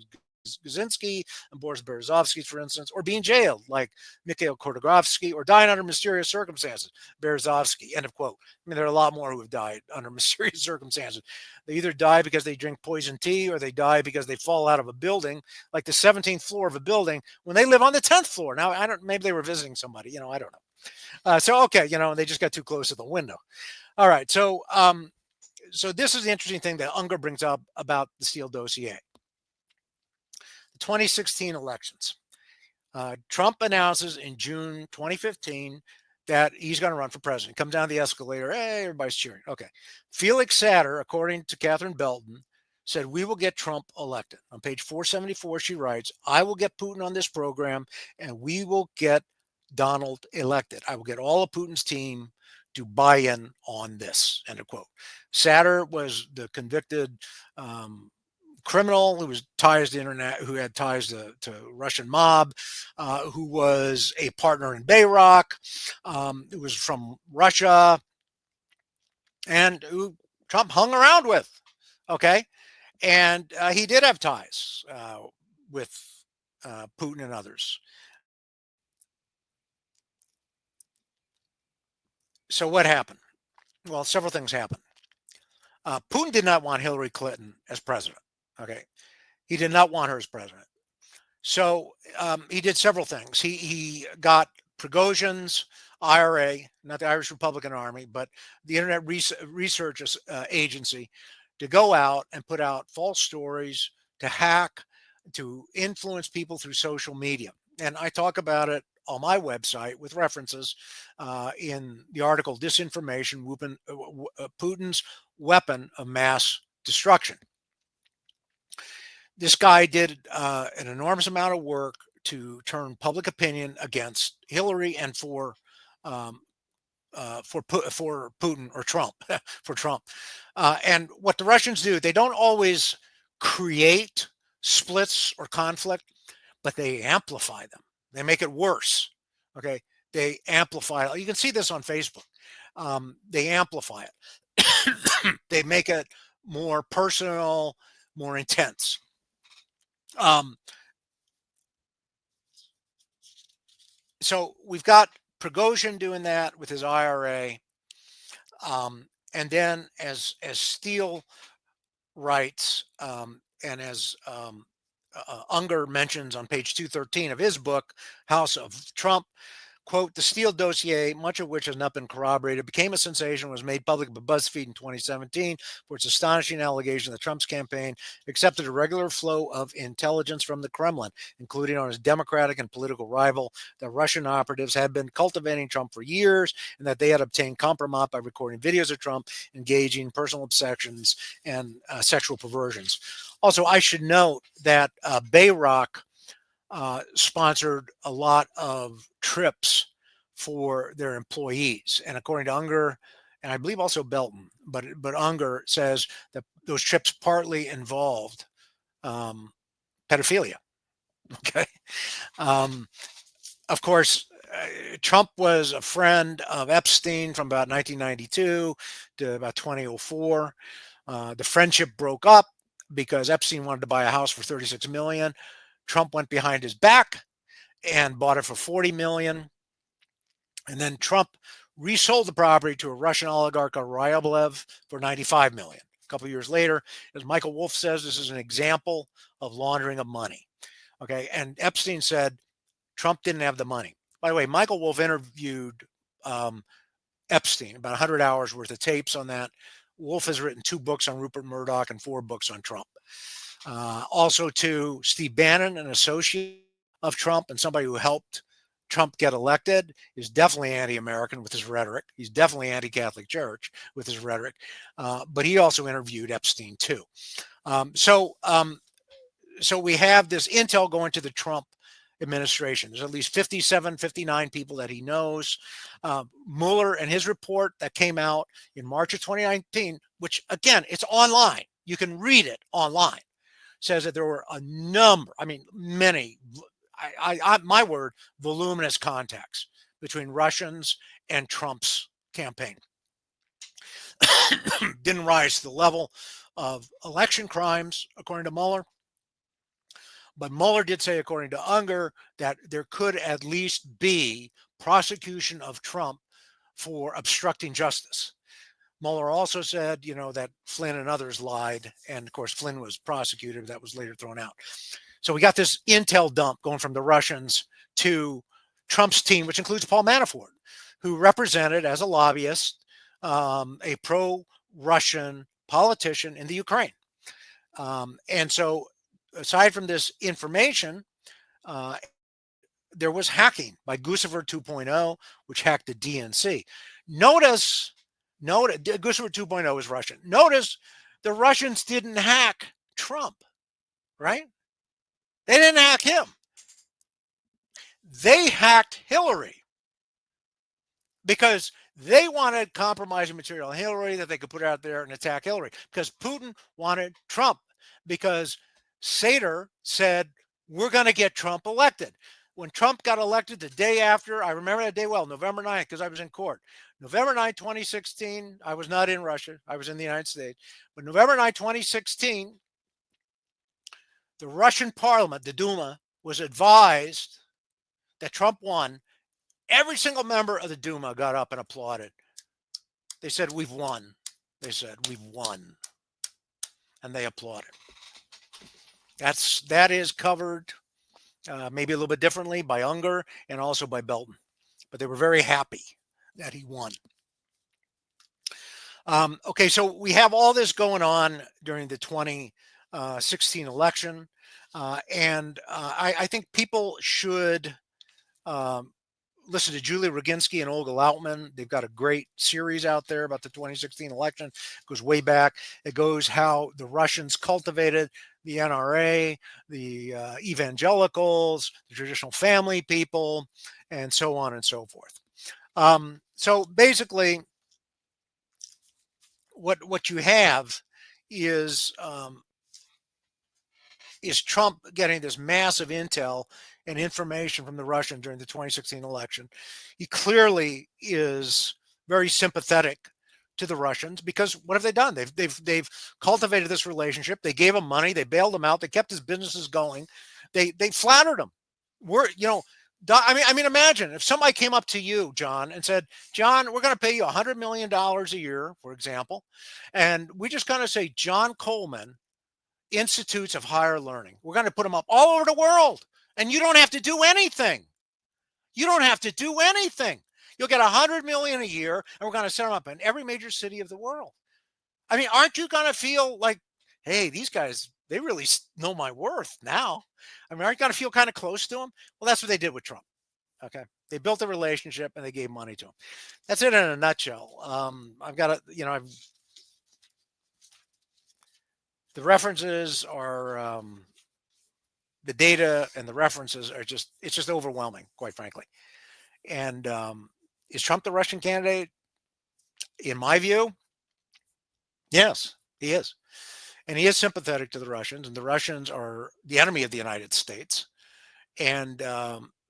Kaczynski and Boris Berezovsky, for instance, or being jailed like Mikhail Khodorkovsky, or dying under mysterious circumstances, Berezovsky, end of quote. I mean, there are a lot more who have died under mysterious circumstances. They either die because they drink poison tea, or they die because they fall out of a building, like the 17th floor of a building, when they live on the 10th floor. Now, I don't, maybe they were visiting somebody, I don't know. Okay, they just got too close to the window. All right, so this is the interesting thing that Unger brings up about the Steele dossier. The 2016 elections. Trump announces in June 2015 that he's going to run for president. Comes down the escalator. Hey, everybody's cheering. Okay. Felix Satter, according to Catherine Belton, said, "We will get Trump elected." On page 474, she writes, "I will get Putin on this program and we will get Donald elected. I will get all of Putin's team to buy in on this," end of quote. Satter was the convicted criminal who was ties to internet, who had ties to Russian mob, who was a partner in Bayrock, who was from Russia, and who Trump hung around with. Okay, and he did have ties with Putin and others. So what happened? Well, several things happened. Putin did not want Hillary Clinton as president. Okay, he did not want her as president. So he did several things. He got Prigozhin's IRA, not the Irish Republican Army, but the Internet Research Agency, to go out and put out false stories, to hack, to influence people through social media. And I talk about it on my website with references in the article "Disinformation: Putin's Weapon of Mass Destruction." This guy did an enormous amount of work to turn public opinion against Hillary and for Putin, or Trump, for Trump. And what the Russians do, they don't always create splits or conflict, but they amplify them. They make it worse. Okay, they amplify it. You can see this on Facebook. They amplify it. They make it more personal, more intense. So we've got Prigozhin doing that with his IRA, and then as Steele writes, and as Unger mentions on page 213 of his book, House of Trump, quote, "The Steele dossier, much of which has not been corroborated, became a sensation, was made public by BuzzFeed in 2017 for its astonishing allegation that Trump's campaign accepted a regular flow of intelligence from the Kremlin, including on his Democratic and political rival, that Russian operatives had been cultivating Trump for years, and that they had obtained compromise by recording videos of Trump engaging in personal obsessions and sexual perversions." Also, I should note that Bayrock sponsored a lot of trips for their employees, and according to Unger, and I believe also Belton, but Unger says that those trips partly involved pedophilia. Okay, of course, Trump was a friend of Epstein from about 1992 to about 2004. The friendship broke up because Epstein wanted to buy a house for $36 million. Trump went behind his back and bought it for $40 million. And then Trump resold the property to a Russian oligarch, Ryablev, for $95 million. A couple of years later, as Michael Wolff says, this is an example of laundering of money. Okay, and Epstein said Trump didn't have the money. By the way, Michael Wolff interviewed Epstein, about 100 hours worth of tapes on that. Wolff has written 2 books on Rupert Murdoch and 4 books on Trump. Also to Steve Bannon, an associate of Trump and somebody who helped Trump get elected, is definitely anti-American with his rhetoric. He's definitely anti-Catholic Church with his rhetoric. But he also interviewed Epstein too. So we have this intel going to the Trump administration. There's at least 57, 59 people that he knows. Mueller and his report that came out in March of 2019, which again, it's online. You can read it online. Says that there were a number, many, my word, voluminous contacts between Russians and Trump's campaign. Didn't rise to the level of election crimes, according to Mueller, But Mueller did say, according to Unger, that there could at least be prosecution of Trump for obstructing justice. Mueller also said, that Flynn and others lied. And of course, Flynn was prosecuted. That was later thrown out. So we got this intel dump going from the Russians to Trump's team, which includes Paul Manafort, who represented as a lobbyist a pro-Russian politician in the Ukraine. And so aside from this information, there was hacking by Guccifer 2.0, which hacked the DNC. Notice Guccifer 2.0 is Russian. Notice the Russians didn't hack Trump, right? They didn't hack him. They hacked Hillary because they wanted compromising material on Hillary that they could put out there and attack Hillary, because Putin wanted Trump, because Sater said, we're going to get Trump elected. When Trump got elected the day after, I remember that day well, November 9th, because I was in court. November 9th, 2016, I was not in Russia. I was in the United States. But November 9th, 2016, the Russian parliament, the Duma, was advised that Trump won. Every single member of the Duma got up and applauded. They said, we've won. They said, we've won. And they applauded. That is covered maybe a little bit differently by Unger and also by Belton. But they were very happy that he won. Okay, so we have all this going on during the 2016 election. And I think people should listen to Julie Roginski and Olga Lautman. They've got a great series out there about the 2016 election. It goes way back. It goes how the Russians cultivated the NRA, the evangelicals, the traditional family people, and so on and so forth. So basically, what you have is Trump getting this massive intel and information from the Russians during the 2016 election. He clearly is very sympathetic to the Russians, because what have they done? They've cultivated this relationship. They gave him money. They bailed him out. They kept his businesses going. They flattered him. I mean, imagine if somebody came up to you, John, and said, John, we're going to pay you $100 million a year, for example, and we just going to say John Coleman Institutes of Higher Learning. We're going to put them up all over the world, and you don't have to do anything. You don't have to do anything. You'll get $100 million a year, and we're going to set them up in every major city of the world. I mean, aren't you going to feel like, hey, these guys, they really know my worth now? I mean, aren't you going to feel kind of close to them? Well, that's what they did with Trump. Okay. They built a relationship and they gave money to him. That's it in a nutshell. The references are, the data and the references are it's just overwhelming, quite frankly. And is Trump the Russian candidate? In my view, yes, he is. And he is sympathetic to the Russians, and the Russians are the enemy of the United States. And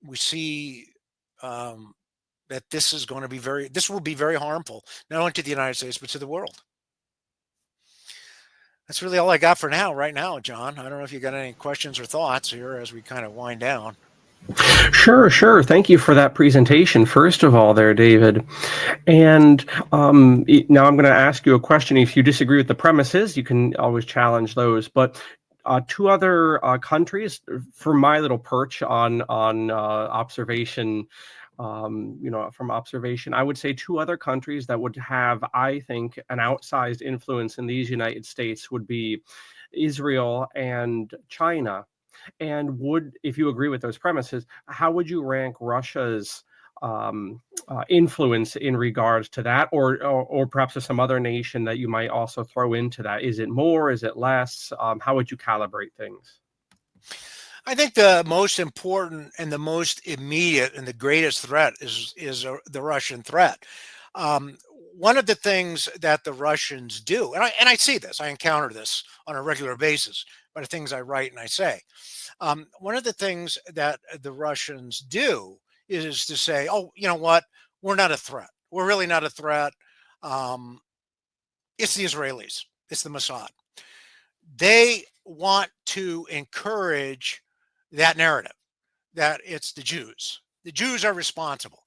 we see that this will be very harmful, not only to the United States, but to the world. That's really all I got for now, right now, John. I don't know if you got any questions or thoughts here as we kind of wind down. Sure. Thank you for that presentation, first of all, there, David. And now I'm going to ask you a question. If you disagree with the premises, you can always challenge those. But two other countries, for my little perch on observation, from observation, I would say two other countries that would have, I think, an outsized influence in these United States would be Israel and China. And if you agree with those premises, how would you rank Russia's influence in regards to that, or perhaps to some other nation that you might also throw into that? Is it more? Is it less? How would you calibrate things? I think the most important and the most immediate and the greatest threat is the Russian threat. One of the things that the Russians do, and I see this, I encounter this on a regular basis by the things I write and I say. One of the things that the Russians do is to say, oh, you know what? We're not a threat. We're really not a threat. It's the Israelis. It's the Mossad. They want to encourage that narrative that it's the Jews. The Jews are responsible.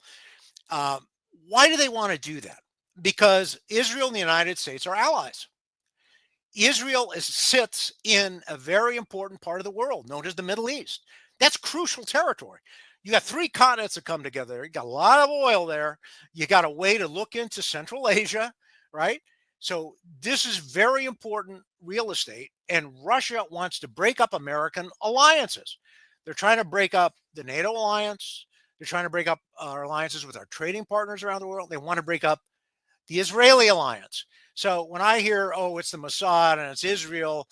Um, why do they want to do that? Because Israel and the United States are allies. Israel sits in a very important part of the world known as the Middle East. That's crucial territory. You got three continents that come together. You got a lot of oil there. You got a way to look into Central Asia, right? So this is very important real estate. And Russia wants to break up American alliances. They're trying to break up the NATO alliance. They're trying to break up our alliances with our trading partners around the world. They want to break up the Israeli alliance. So when I hear, oh, it's the Mossad and it's Israel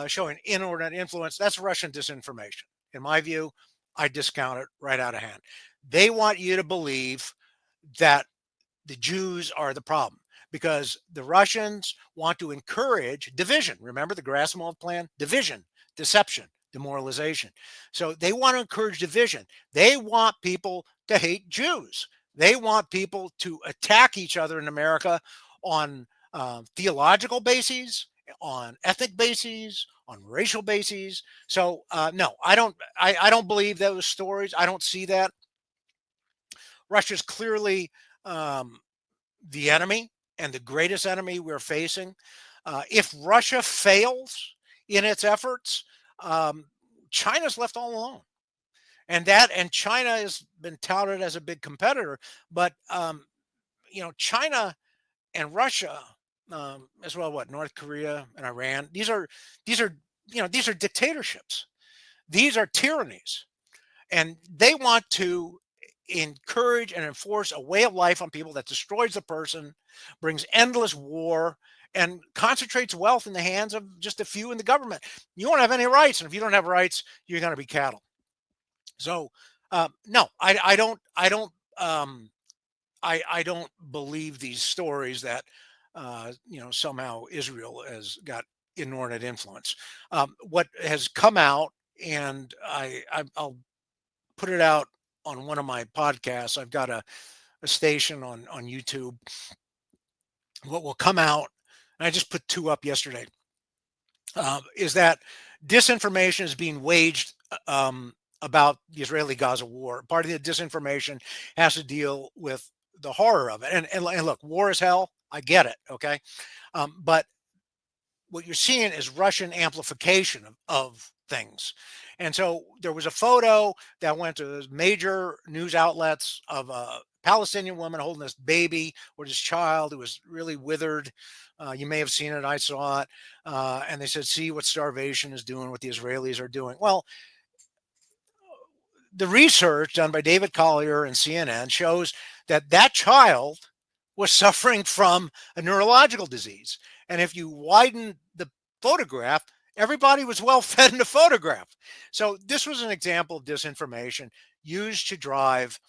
showing inordinate influence, that's Russian disinformation. In my view, I discount it right out of hand. They want you to believe that the Jews are the problem because the Russians want to encourage division. Remember the Gerasimov plan? Division, deception, demoralization. So they want to encourage division. They want people to hate Jews. They want people to attack each other in America on theological bases, on ethnic bases, on racial bases. So no, I don't. I don't believe those stories. I don't see that. Russia's clearly the enemy and the greatest enemy we're facing. If Russia fails in its efforts, China's left all alone. And China has been touted as a big competitor, but China and Russia, as well, what North Korea and Iran, these are dictatorships. These are tyrannies, and they want to encourage and enforce a way of life on people that destroys the person, brings endless war, and concentrates wealth in the hands of just a few in the government. You won't have any rights, and if you don't have rights, you're going to be cattle. So, no, I don't believe these stories that somehow Israel has got inordinate influence. What has come out, and I'll put it out on one of my podcasts. I've got a station on YouTube. What will come out, and I just put two up yesterday, is that disinformation is being waged about the Israeli-Gaza war. Part of the disinformation has to deal with the horror of it. And look, war is hell. I get it. Okay. But what you're seeing is Russian amplification of things. And so there was a photo that went to major news outlets of a Palestinian woman holding this baby or this child who was really withered. You may have seen it. I saw it. And they said, see what starvation is doing, what the Israelis are doing. Well, the research done by David Collier and CNN shows that that child was suffering from a neurological disease. And if you widen the photograph, everybody was well fed in the photograph. So this was an example of disinformation used to drive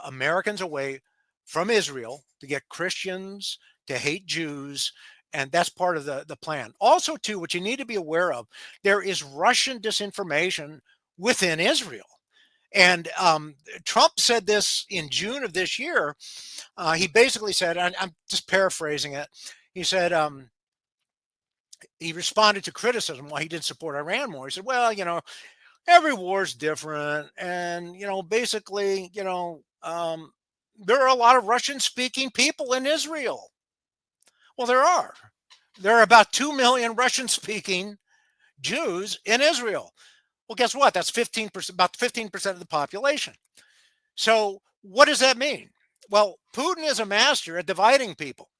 Americans away from Israel, to get Christians to hate Jews. And that's part of the plan. Also, too, what you need to be aware of, there is Russian disinformation within Israel. And Trump said this in June of this year. He basically said, and I'm just paraphrasing it, he said, he responded to criticism why he didn't support Iran more. He said, well, every war is different. And, basically, there are a lot of Russian speaking people in Israel. Well, there are. There are about 2 million Russian speaking Jews in Israel. Well, guess what? That's 15%, about 15% of the population. So what does that mean? Well, Putin is a master at dividing people.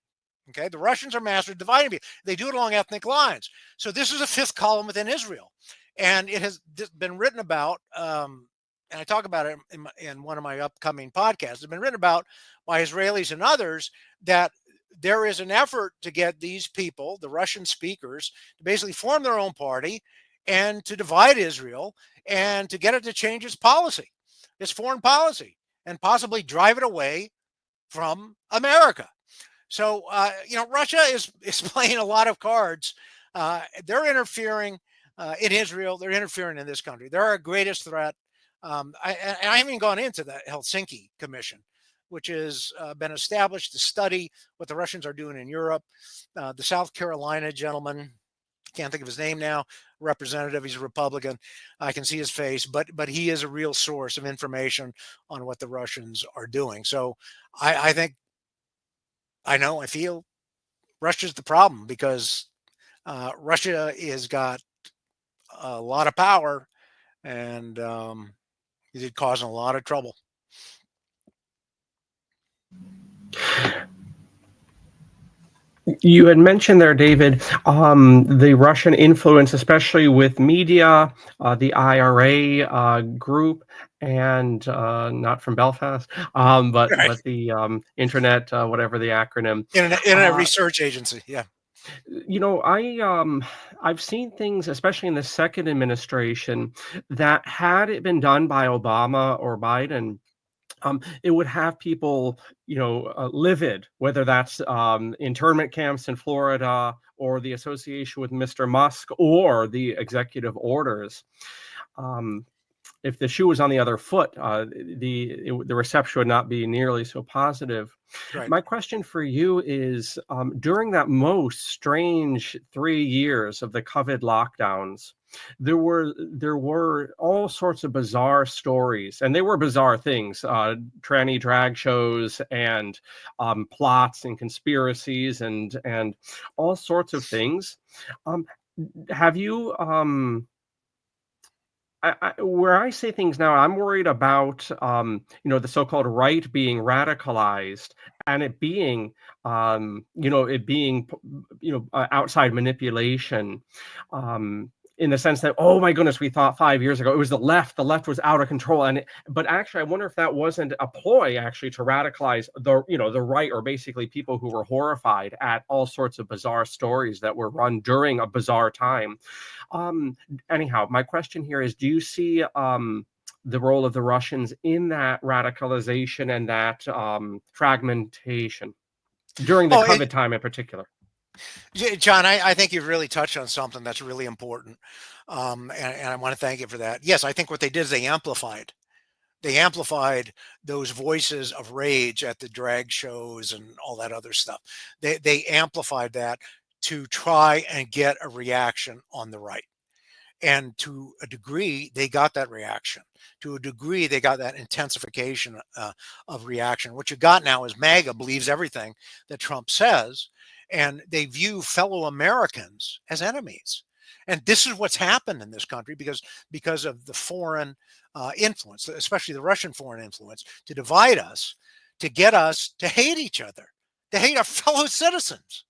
Okay, the Russians are master at dividing people. They do it along ethnic lines. So this is a fifth column within Israel, and it has been written about. And I talk about it in one of my upcoming podcasts. It's been written about by Israelis and others that there is an effort to get these people, the Russian speakers, to basically form their own party and to divide Israel and to get it to change its policy, its foreign policy, and possibly drive it away from America. So, Russia is playing a lot of cards. They're interfering in Israel. They're interfering in this country. They're our greatest threat. I haven't even gone into the Helsinki Commission, which has been established to study what the Russians are doing in Europe. The South Carolina gentleman, can't think of his name now, representative. He's a Republican. I can see his face, but he is a real source of information on what the Russians are doing. So I think I feel Russia's the problem because Russia has got a lot of power and is causing a lot of trouble. You had mentioned there, David, the Russian influence, especially with media, the IRA group, and not from Belfast, Right. but the internet, whatever the acronym. Internet Uh, research agency. Yeah. I've seen things, especially in the second administration, that had it been done by Obama or Biden, it would have people, livid, whether that's internment camps in Florida or the association with Mr. Musk or the executive orders. Um, if the shoe was on the other foot, the reception would not be nearly so positive. Right. My question for you is, during that most strange 3 years of the COVID lockdowns, there were all sorts of bizarre stories, and they were bizarre things, tranny drag shows and plots and conspiracies and all sorts of things. Um, have you where I say things now, I'm worried about the so-called right being radicalized and it being outside manipulation, in the sense that, oh my goodness, we thought 5 years ago it was the left was out of control, but actually I wonder if that wasn't a ploy actually to radicalize the right, or basically people who were horrified at all sorts of bizarre stories that were run during a bizarre time. um Anyhow, my question here is, do you see the role of the Russians in that radicalization and that fragmentation during the Oh, COVID time in particular? John, I think you've really touched on something that's really important. And I want to thank you for that. Yes, I think what they did is they amplified. They amplified those voices of rage at the drag shows and all that other stuff. They amplified that to try and get a reaction on the right. And to a degree, they got that reaction. To a degree, they got that intensification of reaction. What you got now is MAGA believes everything that Trump says, and they view fellow Americans as enemies. And this is what's happened in this country because of the foreign influence, especially the Russian foreign influence, to divide us, to get us to hate each other, to hate our fellow citizens.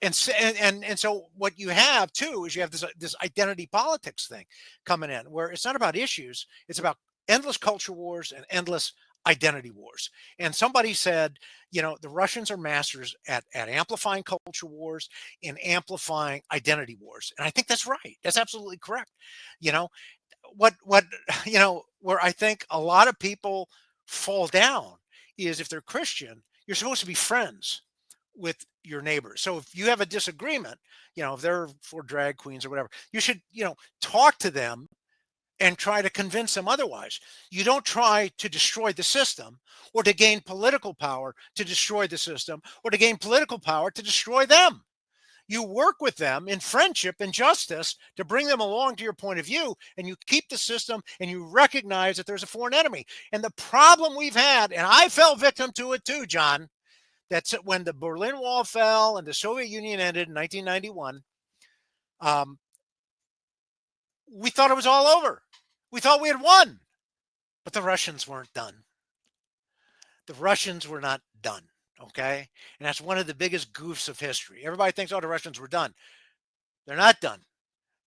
And so what you have too is you have this identity politics thing coming in, where it's not about issues, it's about endless culture wars and endless identity wars. And somebody said, the Russians are masters at amplifying culture wars and amplifying identity wars. And I think that's right. That's absolutely correct. You know, what where I think a lot of people fall down is, if they're Christian, you're supposed to be friends with your neighbors. So if you have a disagreement, if they're for drag queens or whatever, you should, talk to them and try to convince them otherwise. You don't try to destroy the system or to gain political power to destroy the system or to gain political power to destroy them. You work with them in friendship and justice to bring them along to your point of view, and you keep the system and you recognize that there's a foreign enemy. And the problem we've had, and I fell victim to it too, John, that's when the Berlin Wall fell and the Soviet Union ended in 1991. We thought it was all over. We thought we had won, but the Russians weren't done. The Russians were not done. Okay. And that's one of the biggest goofs of history. Everybody thinks, oh, the Russians were done. They're not done.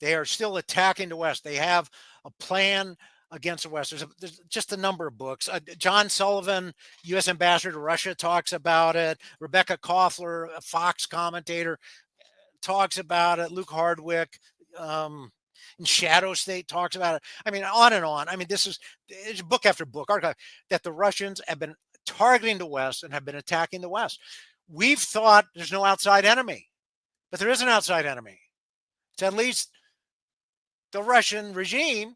They are still attacking the West. They have a plan against the West. There's just a number of books. John Sullivan, U.S. ambassador to Russia, talks about it. Rebecca Koffler, a Fox commentator, talks about it. Luke Hardwick, in Shadow State, talks about it. I mean, on and on. I mean, it's book after book, archive, that the Russians have been targeting the West and have been attacking the West. We've thought there's no outside enemy, but there is an outside enemy. It's at least the Russian regime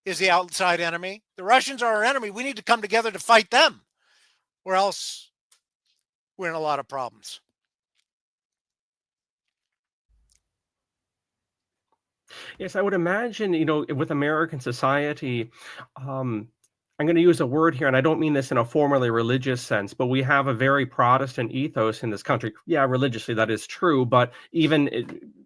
is the outside enemy. The Russians are our enemy. We need to come together to fight them, or else we're in a lot of problems. Yes, I would imagine, with American society, um, I'm going to use a word here, and I don't mean this in a formally religious sense, but we have a very Protestant ethos in this country. Yeah, religiously, that is true. But even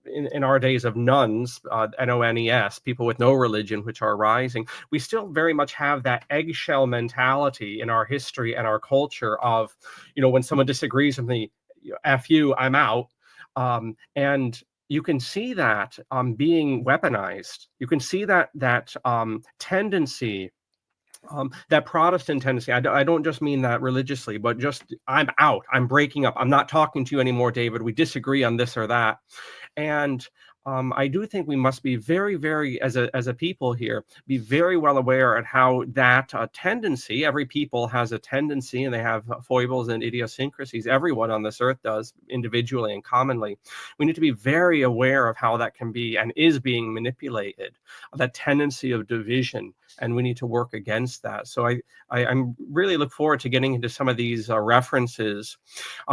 in our days of nuns, NONES, people with no religion, which are rising, we still very much have that eggshell mentality in our history and our culture of, when someone disagrees with me, F you, I'm out. And you can see that being weaponized. You can see that tendency, that Protestant tendency. I don't just mean that religiously, but just I'm out. I'm breaking up. I'm not talking to you anymore, David. We disagree on this or that. And I do think we must be very, very, as a people here, be very well aware at how that tendency. Every people has a tendency, and they have foibles and idiosyncrasies. Everyone on this earth does, individually and commonly. We need to be very aware of how that can be and is being manipulated. That tendency of division, and we need to work against that. So I'm really look forward to getting into some of these references,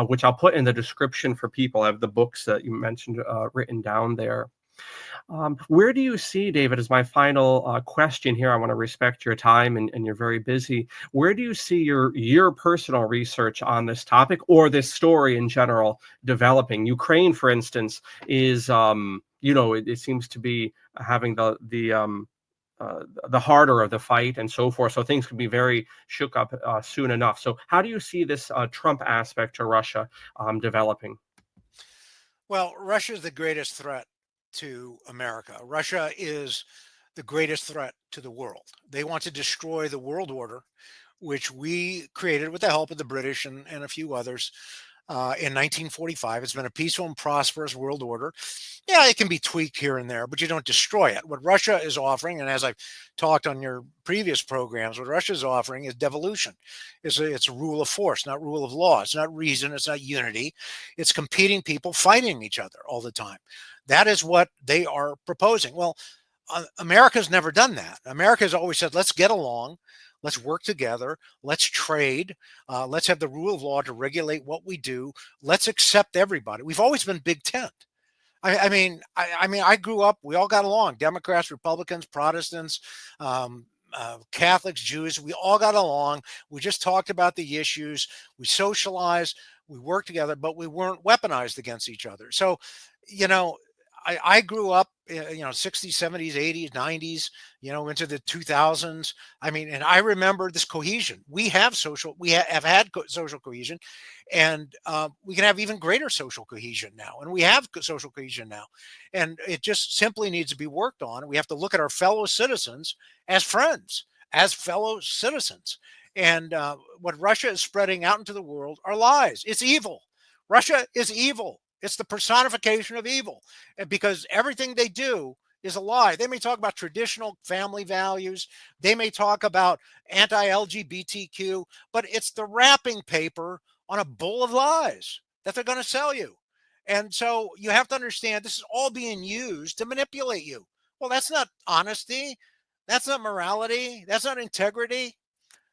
which I'll put in the description for people. I have the books that you mentioned written down there. Where do you see, David, as my final question here? I want to respect your time, and you're very busy. Where do you see your personal research on this topic or this story in general developing? Ukraine, for instance, is it seems to be having the harder of the fight and so forth. So things could be very shook up soon enough. So how do you see this Trump aspect to Russia developing? Well, Russia is the greatest threat to America. Russia is the greatest threat to the world. They want to destroy the world order, which we created with the help of the British and a few others in 1945. It's been a peaceful and prosperous world order. Yeah, it can be tweaked here and there, but you don't destroy it. What Russia is offering, and as I've talked on your previous programs, what Russia is offering is devolution. It's a rule of force, not rule of law. It's not reason. It's not unity. It's competing people fighting each other all the time. That is what they are proposing. Well, America's never done that. America has always said, let's get along. Let's work together. Let's trade. Let's have the rule of law to regulate what we do. Let's accept everybody. We've always been Big Tent. I grew up. We all got along. Democrats, Republicans, Protestants, Catholics, Jews. We all got along. We just talked about the issues. We socialized. We worked together, but we weren't weaponized against each other. So, you know, I grew up, 60s, 70s, 80s, 90s, into the 2000s. And I remember this cohesion. We have have had social cohesion, and we can have even greater social cohesion now. And we have social cohesion now. And it just simply needs to be worked on. We have to look at our fellow citizens as friends, as fellow citizens. And what Russia is spreading out into the world are lies. It's evil. Russia is evil. It's the personification of evil, and because everything they do is a lie. They may talk about traditional family values. They may talk about anti-LGBTQ, but it's the wrapping paper on a bowl of lies that they're going to sell you. And so you have to understand this is all being used to manipulate you. Well, that's not honesty. That's not morality. That's not integrity.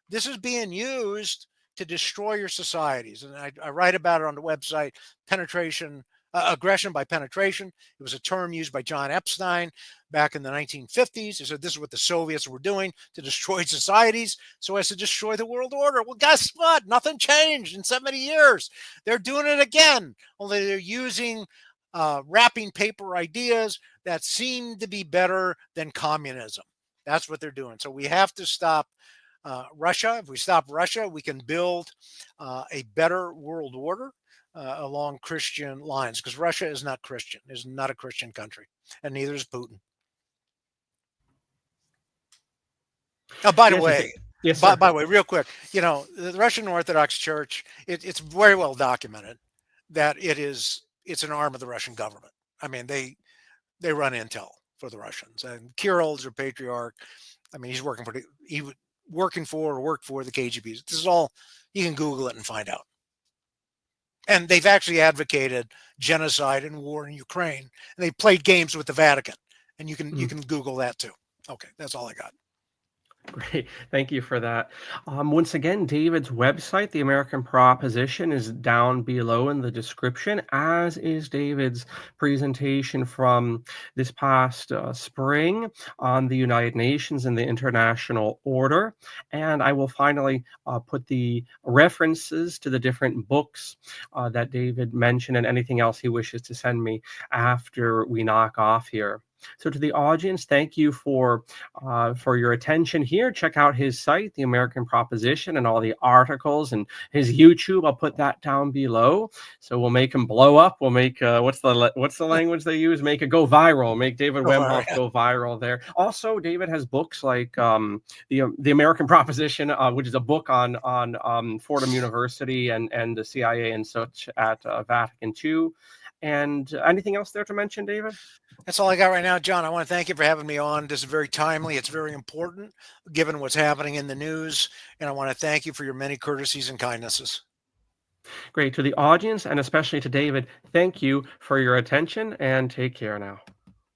This is being used to destroy your societies. And I write about it on the website, penetration, aggression by penetration. It was a term used by John Epstein back in the 1950s. He said this is what the Soviets were doing to destroy societies so as to destroy the world order. Well, guess what? Nothing changed in 70 years. They're doing it again, only they're using wrapping paper ideas that seem to be better than communism. That's what they're doing. So we have to stop Russia. If we stop Russia, we can build a better world order along Christian lines, because Russia is not Christian, is not a Christian country, and neither is Putin. Oh, by the Yes, way, yes, sir. by the way, real quick, the Russian Orthodox Church, it's very well documented that it's an arm of the Russian government. They run intel for the Russians, and Kirill is their patriarch. He's working for or worked for the KGB. This is all, you can Google it and find out. And they've actually advocated genocide and war in Ukraine. And they played games with the Vatican. And you can Google that too. Okay, that's all I got. Great. Thank you for that. Once again, David's website, The American Proposition, is down below in the description, as is David's presentation from this past spring on the United Nations and the International Order. And I will finally put the references to the different books that David mentioned and anything else he wishes to send me after we knock off here. So to the audience, thank you for your attention here. Check out his site, The American Proposition, and all the articles and his YouTube. I'll put that down below. So we'll make him blow up. We'll make what's the language they use? Make it go viral. Make David All right. Wemhoff go viral there. Also, David has books like the American Proposition, which is a book on Fordham University and the CIA and such at Vatican II. And anything else there to mention, David? That's all I got right now, John. I want to thank you for having me on. This is very timely. It's very important given what's happening in the news. And I want to thank you for your many courtesies and kindnesses. Great. To the audience and especially to David, thank you for your attention and take care now.